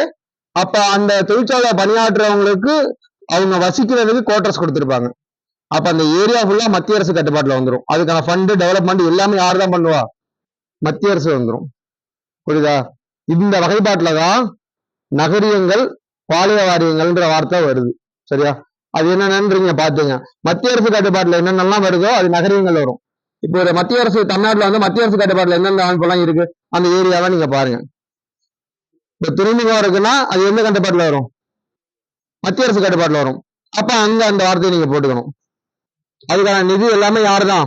அப்ப அந்த தொழிற்சாலை பணியாற்றுறவங்களுக்கு அவங்க வசிக்கிறதுக்கு குவார்டர்ஸ் கொடுத்திருப்பாங்க. அப்ப அந்த ஏரியா ஃபுல்லா மத்திய அரசு கட்டுப்பாட்டுல வந்துடும். அதுக்கான ஃபண்ட் டெவலப்மெண்ட் எல்லாமே யார் தான் பண்ணுவா? மத்திய அரசு வந்துடும். புரியுதா? இந்த வகைப்பாட்டுல தான் நகரியங்கள் பாளைய வாரியங்கள்ன்ற வார்த்தை வருது. சரியா? அது என்னென்னன்றீங்க பாத்துங்க. மத்திய அரசு கட்டுப்பாட்டுல என்னென்னலாம் வருதோ அது நகரியங்கள் வரும். இப்போ ஒரு மத்திய அரசு தமிழ்நாட்டுல வந்து மத்திய அரசு கட்டுப்பாட்டுல எந்தெந்த அமைப்பெல்லாம் இருக்கு அந்த ஏரியாவை நீங்க பாருங்க. இப்ப துறைமுகம் இருக்குன்னா அது எந்த கட்டுப்பாட்டுல வரும்? மத்திய அரசு கட்டுப்பாட்டுல வரும். அப்ப அங்க அந்த வார்த்தையை நீங்க போட்டுக்கணும். அதுக்கான நிதி எல்லாமே யாருதான்?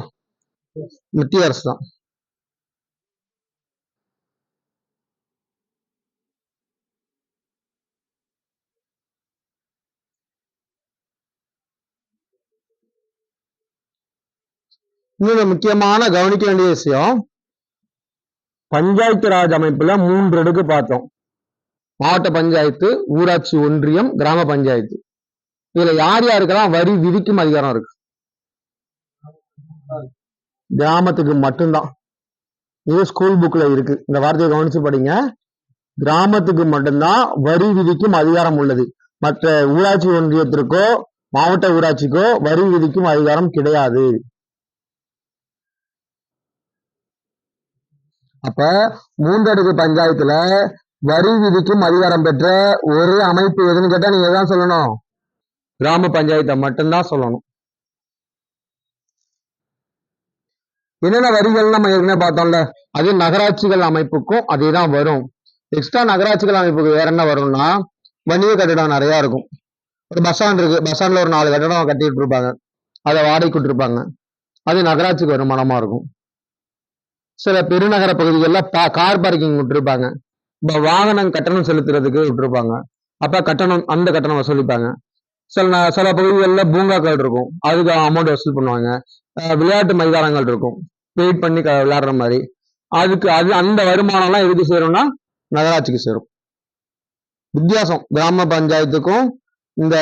மத்திய அரசு தான். இன்னொரு முக்கியமான கவனிக்க வேண்டிய விஷயம், பஞ்சாயத்து ராஜ் அமைப்புல 3 அடுக்கு பார்த்தோம். மாவட்ட பஞ்சாயத்து, ஊராட்சி ஒன்றியம், கிராம பஞ்சாயத்து. இதுல யார் யாருக்கெல்லாம் வரி விதிக்கும் அதிகாரம் இருக்கு? கிராமத்துக்கு மட்டும்தான். இது ஸ்கூல் புக்ல இருக்கு, இந்த வார்த்தையை கவனிச்சு படிங்க. கிராமத்துக்கு மட்டும்தான் வரி விதிக்கும் அதிகாரம் உள்ளது. மற்ற ஊராட்சி ஒன்றியத்திற்கோ மாவட்ட ஊராட்சிக்கோ வரி விதிக்கும் அதிகாரம் கிடையாது. அப்ப 3 அடுக்கு பஞ்சாயத்துல வரி விதிக்கும் அதிகாரம் பெற்ற ஒரு அமைப்பு எதுன்னு கேட்டா நீங்க தான் சொல்லணும், கிராம பஞ்சாயத்தை மட்டும்தான் சொல்லணும். என்னென்ன வரிகள் நம்ம ஏற்கனவே பார்த்தோம்ல, அது நகராட்சிகள் அமைப்புக்கும் அதே தான் வரும். எக்ஸ்ட்ரா நகராட்சிகள் அமைப்புக்கு வேற என்ன வரும்னா, வணிக கட்டிடம் நிறைய இருக்கும். ஒரு பஸ் ஸ்டாண்ட் இருக்கு, பஸ் ஸ்டாண்ட்ல ஒரு 4 கட்டிடம் கட்டிட்டு இருப்பாங்க, அதை வாடகைக்கு விட்டுருப்பாங்க, அது நகராட்சிக்கு வருமானமா இருக்கும். சில பெருநகர பகுதிகளில் கார் பார்க்கிங் விட்டுருப்பாங்க, இப்போ வாகனம் கட்டணம் செலுத்துறதுக்கு விட்டுருப்பாங்க, அப்ப கட்டணம் அந்த கட்டணம் வசூலிப்பாங்க. சில பகுதிகளில் பூங்காக்கள் இருக்கும், அதுக்கு அமௌண்ட் வசூல் பண்ணுவாங்க. விளையாட்டு மைதானங்கள் இருக்கும், வெயிட் பண்ணி விளையாடுற மாதிரி, அதுக்கு அந்த வருமானம்லாம் எதுக்கு சேரும்னா நகராட்சிக்கு சேரும். வித்தியாசம் கிராம பஞ்சாயத்துக்கும் இந்த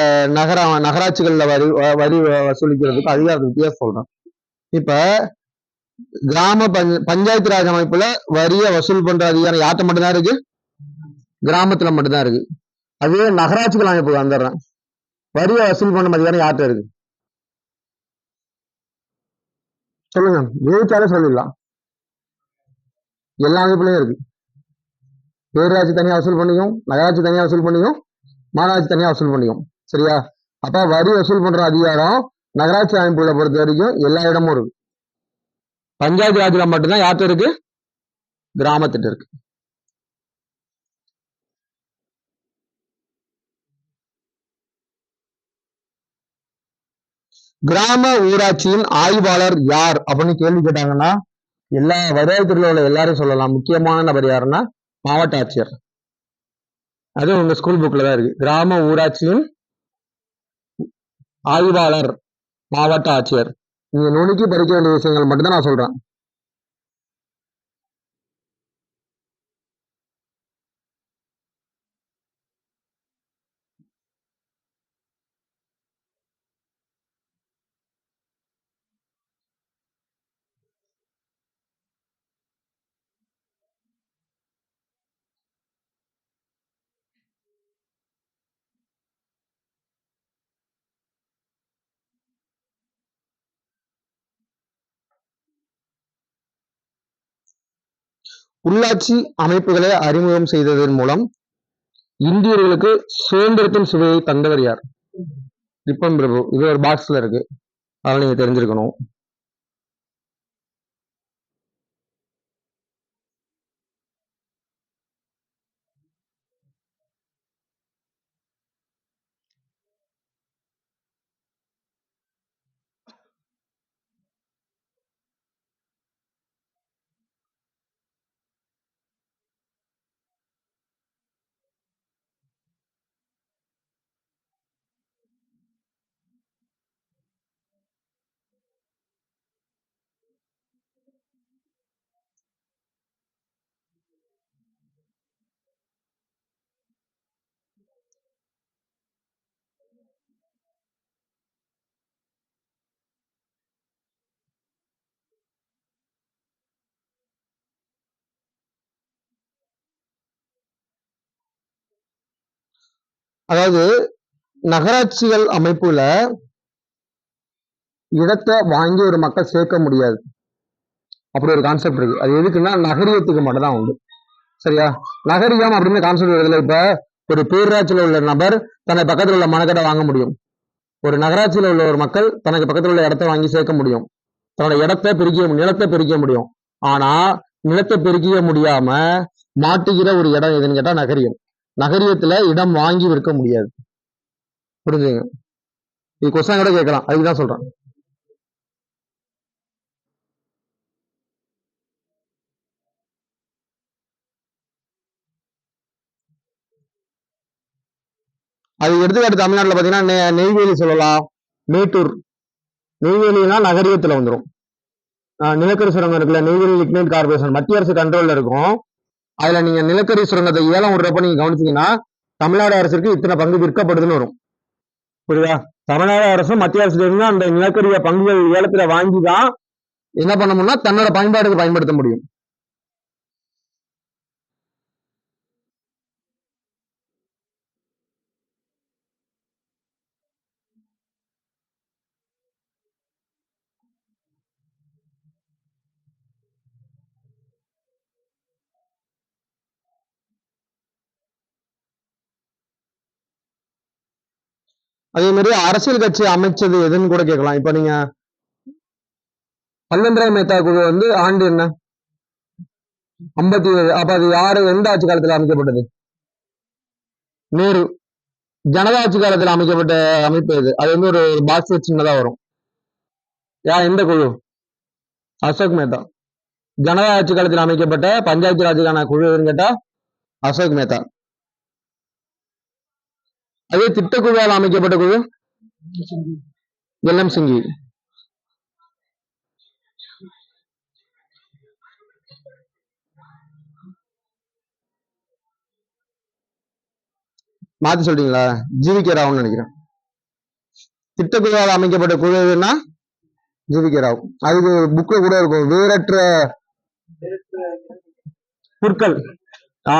நகராட்சிகள்ல வரி வசூலிக்கிறதுக்கு அதிகாரத்துக்கு வித்தியாசம் சொல்றேன். இப்ப கிராம பஞ்சாயத்து ராஜ் அமைப்புல வரிய வசூல் பண்ற அதிகாரம் யார்கிட்ட மட்டும்தான் இருக்கு? கிராமத்துல மட்டும்தான் இருக்கு. அதே நகராட்சிகள் அமைப்புக்கு வந்துடுறேன், வரிய வசூல் பண்ண அதிகாரம் யார்கிட்ட இருக்கு? சொல்லுங்க, ஜெயிச்சாலே சொல்லிடலாம். எல்லா அமைப்புலயும் இருக்கு. பேரூராட்சி தனியா வசூல் பண்ணிக்கும், நகராட்சி தனியா வசூல் பண்ணிக்கும், மாநகராட்சி தனியா வசூல் பண்ணிக்கும். சரியா? அப்ப வரி வசூல் பண்ற அதிகாரம் நகராட்சி அமைப்புகளை பொறுத்த வரைக்கும் எல்லா இடமும் இருக்கு. பஞ்சாயத்து ராஜ்ல மட்டும்தான் யார்கிட்ட இருக்கு? கிராமத்திட்ட இருக்கு. கிராம ஊராட்சியின் ஆய்வாளர் யார் அப்படின்னு கேள்வி கேட்டாங்கன்னா எல்லா வருவாய்த்துறையில உள்ள எல்லாரும் சொல்லலாம். முக்கியமான நபர் யாருன்னா மாவட்ட ஆட்சியர். அது உங்க ஸ்கூல் புக்ல தான் இருக்கு. கிராம ஊராட்சியின் ஆய்வாளர் மாவட்ட ஆட்சியர். நீங்க நுணுக்கி படிக்க வேண்டிய விஷயங்கள் மட்டும்தான் நான் சொல்றேன். உள்ளாட்சி அமைப்புகளை அறிமுகம் செய்ததன் மூலம் இந்தியர்களுக்கு சுதந்திரத்தின் சுவையை தந்தவர் யார்? ரிப்பன் பிரபு. இது ஒரு பாக்ஸ்ல இருக்கு, அதனால நீங்க தெரிஞ்சிருக்கணும். அதாவது நகராட்சிகள் அமைப்புல இடத்தை வாங்கி ஒரு மக்கள் சேர்க்க முடியாது, அப்படி ஒரு கான்செப்ட் இருக்கு. அது எதுக்குன்னா நகரியத்துக்கு மட்டும் தான் உண்டு. சரியா? நகரியம் அப்படின்னு கான்செப்ட் வருதுல, இப்ப ஒரு பேரூராட்சியில் உள்ள நபர் தனக்கு பக்கத்தில் உள்ள மனக்கடை வாங்க முடியும், ஒரு நகராட்சியில் உள்ள ஒரு மக்கள் தனக்கு பக்கத்தில் உள்ள இடத்தை வாங்கி சேர்க்க முடியும், தன்னோட நிலத்தை பெருக்க முடியும். ஆனா நிலத்தை பெருக்கிக்க முடியாம மாட்டுகிற ஒரு இடம் எதுன்னு கேட்டா நகரியம். நகரியத்துல இடம் வாங்கி விற்க முடியாது. புரிஞ்சுங்க? இது கொஸ்டின் கூட கேட்கலாம், அதுக்குதான் சொல்றேன். அது எடுத்துக்காட்டு தமிழ்நாட்டில் பாத்தீங்கன்னா நெய்வேலி சொல்லலாம், மேட்டூர். நெய்வேலினா நகரியத்துல வந்துடும். நிலக்கரி சுரங்கம் இருக்குல்ல, நெய்வேலி லிக்னைட் கார்பரேஷன் மத்திய அரசு கண்ட்ரோல்ல இருக்கும். அதுல நீங்க நிலக்கரி சுரங்கத்தை ஏலம் விடுறப்ப நீங்க கவனிச்சீங்கன்னா தமிழ்நாடு அரசுக்கு இத்தனை பங்கு விற்கப்படுதுன்னு வரும். புரியுதா? தமிழ்நாடு அரசும் மத்திய அரசுல இருந்து அந்த நிலக்கரிய பங்குகள் ஏலத்துல வாங்கிதான் என்ன பண்ணணும்னா தன்னோட பயன்பாடுக்கு பயன்படுத்த முடியும். அதே மாதிரி அரசியல் கட்சி அமைச்சது எதுன்னு கூட கேட்கலாம். இப்ப நீங்க 12 மேத்தா குழு ஆண்டு என்ன 57. அப்ப அது யாரு எந்த ஆட்சி காலத்துல அமைக்கப்பட்டது? நேரு. ஜனதா ஆட்சி காலத்துல அமைக்கப்பட்ட அமைப்பு இது. அது ஒரு பாக்ஸ் சின்னதா வரும். எந்த குழு? அசோக் மேத்தா. ஜனதா ஆட்சி காலத்தில் அமைக்கப்பட்ட பஞ்சாயத்து ராஜுக்கான குழு எதுன்னு கேட்டா அசோக் மேத்தா. அதே திட்டக்குழுவால் அமைக்கப்பட்ட குழு எல்எம் சிங்கி. மாத்தி சொல்றீங்களா? ஜிவி ராவ்னு நினைக்கிறேன். திட்டக்குழுவால் அமைக்கப்பட்ட குழு எதுன்னா ஜிவி ராவ். அதுக்கு புக்கு கூட இருக்கும், வேறற்ற புற்கள்.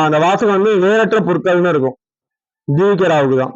அந்த வாசகம் வேறற்ற பொருட்கள்னு இருக்கும். ஜிவி ராவுக்கு தான்.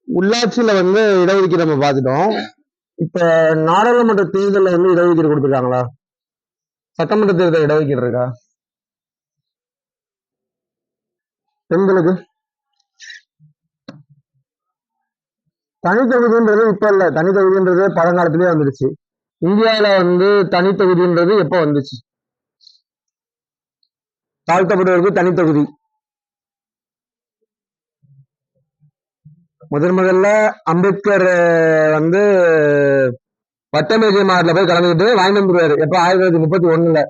உள்ளாட்சியில இடஒதுக்கீடு நம்ம பார்த்துட்டோம். இப்ப நாடாளுமன்ற தேர்தலில் இடஒதுக்கீடு கொடுத்துருக்காங்களா? சட்டமன்ற தேர்தல் இடஒதுக்கீடு இருக்கா? பெண்களுக்கு தனித்தொகுதின்றது இப்ப இல்ல, தனித்தொகுதின்றது பழங்காலத்திலேயே வந்துருச்சு. இந்தியாவில தனித்தொகுதின்றது எப்ப வந்துச்சு? தாழ்த்தப்படுவதற்கு தனித்தொகுதி முதல்ல அம்பேத்கர் வட்டமேஜை மாடல போய் கலந்துக்கிட்டு வாங்கிட்டு வந்துருவாரு. எப்ப 1931.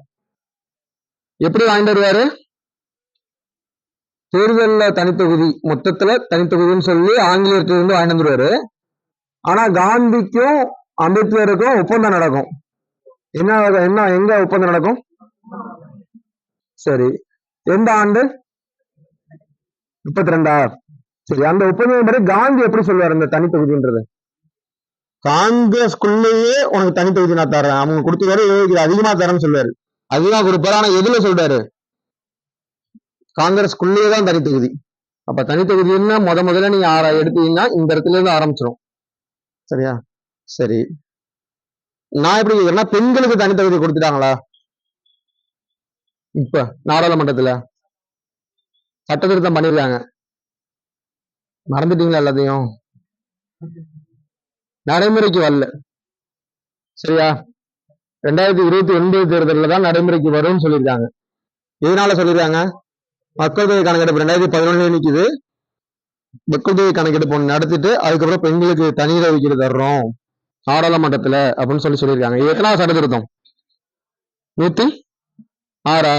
எப்படி வாங்கிட்டு வருவாரு? தேர்தலில் தனித்தொகுதி, மொத்தத்துல தனித்தொகுதின்னு சொல்லி ஆங்கிலேயர்கிட்ட வாங்கிட்டு வந்துருவாரு. ஆனா காந்திக்கும் அம்பேத்கருக்கும் ஒப்பந்தம் நடக்கும். என்ன எங்க ஒப்பந்தம் நடக்கும்? சரி, எந்த ஆண்டு? 32. சரி, அந்த ஒப்பந்தம் படி காந்தி எப்படி சொல்லுவாரு இந்த தனித்தொகுதின்றது? காங்கிரஸ்குள்ளேயே உனக்கு தனித்தொகுதி நான் தரேன், அவங்க கொடுத்துக்காரு அதிகமா தரேன்னு சொல்லுவாரு. அதுதான் கொடுப்பாரு. ஆனா எதுல சொல்றாரு? காங்கிரஸ்குள்ளேயே தான் தனித்தொகுதி. அப்ப தனித்தொகுதின்னா முதல்ல நீங்க எடுத்தீங்கன்னா இந்த இடத்துல இருந்து ஆரம்பிச்சிடும். சரியா? சரி, நான் எப்படி கேக்குறேன்னா பெண்களுக்கு தனித்தொகுதி கொடுத்துட்டாங்களா? இப்ப நாடாளுமன்றத்துல சட்ட திருத்தம் பண்ணிருக்காங்க. மறந்துட்டீங்களா? எல்லாத்தையும் நடைமுறைக்கு வரல. சரியா? 2029 தேர்தலில் தான் நடைமுறைக்கு வரும்னு சொல்லியிருக்காங்க. எதனால சொல்லியிருக்காங்க? மக்கள் தொகை கணக்கெடுப்பு 2011 நிக்குது. மக்கள் தொகை கணக்கெடுப்பு நடத்திட்டு அதுக்கப்புறம் பெண்களுக்கு தனி இடஒதுக்கீடு தர்றோம் நாடாளுமன்றத்துல அப்படின்னு சொல்லியிருக்காங்க. இது எத்தனாவது சட்ட திருத்தம்? 106.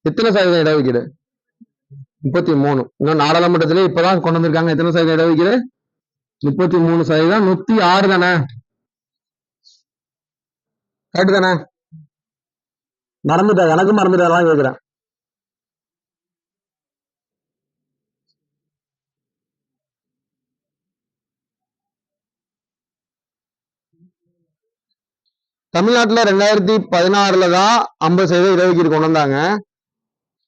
எத்தனை சதவீதம் இடஒதுக்கீடு? 33. இன்னும் நாடாளுமன்றத்திலே இப்பதான் கொண்டு வந்திருக்காங்க. எத்தனை சதவீதம் இடஒதுக்கீடு? 33%. 106 தானே? கரெக்ட் தானே? மறந்துட்டேன், எனக்கு மறந்துட்டேன் கேக்குறேன். தமிழ்நாட்டுல 2016 தான் 50% இடஒதுக்கீடு கொண்டு வந்தாங்க.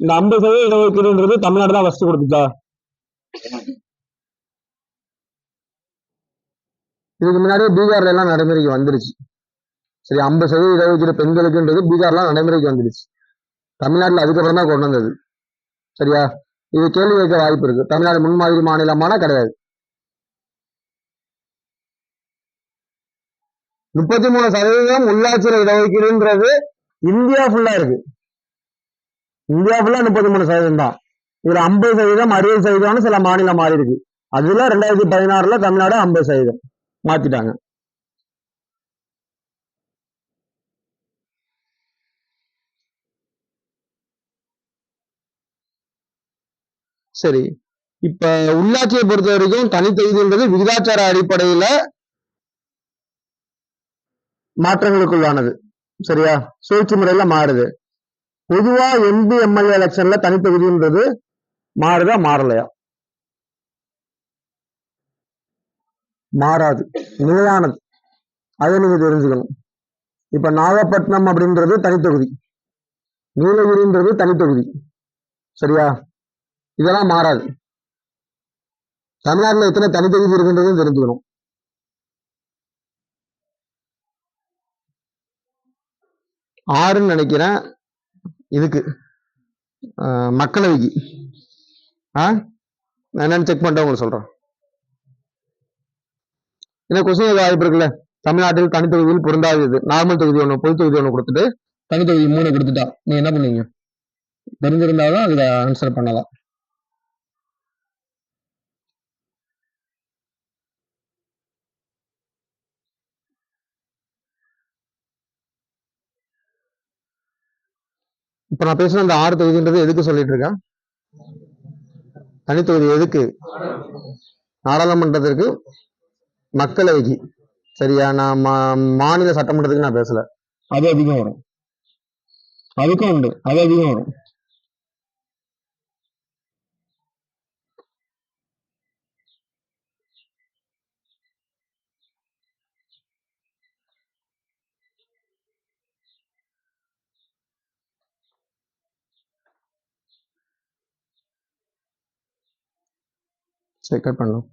இந்த 50% இடஒதுக்கீடுன்றது தமிழ்நாடு தான் ஃபர்ஸ்ட் கொடுத்துச்சா? இதுக்கு முன்னாடியே பீகார்ல எல்லாம் நடைமுறைக்கு வந்துருச்சு. சரி, 50% இடஒதுக்கீடு பெண்களுக்குன்றது பீகார்லாம் நடைமுறைக்கு வந்துருச்சு. தமிழ்நாட்டுல அதுக்கப்புறம் தான் கொண்டு வந்தது. சரியா? இது கேள்வி வைக்க வாய்ப்பு இருக்கு. தமிழ்நாடு முன்மாதிரி மாநிலமானா கிடையாது. 33% உள்ளாட்சியில இடஒதுக்கீடுன்றது இந்தியா ஃபுல்லா இருக்கு. இந்தியா ஃபுல்லா 33% தான். இதுல 50%, 60% சில மாநிலம் மாறி இருக்கு. அதுல 2016 தமிழ்நாடு 50% மாத்திட்டாங்க. சரி, இப்ப உள்ளாட்சியை பொறுத்த வரைக்கும் தனித்தொகுதின்றது விகிதாச்சார அடிப்படையில மாற்றங்களுக்குள்ளானது. சரியா? சுழற்சி முறையில மாறுது. பொதுவா எம்பி எம்எல்ஏ எலெக்ஷன்ல தனித்தொகுதின்றது மாறுதா மாறலையா? மாறாது, நிலையானது. அதை நீங்க தெரிஞ்சுக்கணும். இப்ப நாகப்பட்டினம் அப்படின்றது தனித்தொகுதி, நீலகிரின்றது தனித்தொகுதி. சரியா? இதெல்லாம் மாறாது. தமிழ்நாட்டுல எத்தனை தனித்தொகுதி இருக்குன்றதும் தெரிஞ்சுக்கணும். 6ன்னு நினைக்கிறேன். இதுக்கு மக்களவைக்கு நான் என்னன்னு செக் பண்ணிட்டு உங்களுக்கு சொல்றேன். ஏன்னா கொஸ்டின் வாய்ப்பு இருக்குல்ல. தமிழ்நாட்டில் தனித்தொகுதியில் பொருந்தாதது நார்மல் தொகுதி ஒண்ணு, பொது தொகுதி ஒண்ணு கொடுத்துட்டு தனித்தொகுதி 3 கொடுத்துட்டா நீ என்ன பண்ணுவீங்க? தெரிஞ்சிருந்தாலும் அதுல ஆன்சர் பண்ணலாம். இப்ப நான் பேசுன அந்த 6 தொகுதின்றது எதுக்கு சொல்லிட்டு இருக்கேன்? தனித்தொகுதி எதுக்கு? நாடாளுமன்றத்திற்கு, மக்களவைக்கு. சரியா? நான் மாநில சட்டமன்றத்துக்கு நான் பேசல. அது அதிகம் வரும். அதுக்கும் உண்டு, அது அதிகம் வரும். சரி, கட் பண்ணலாம்.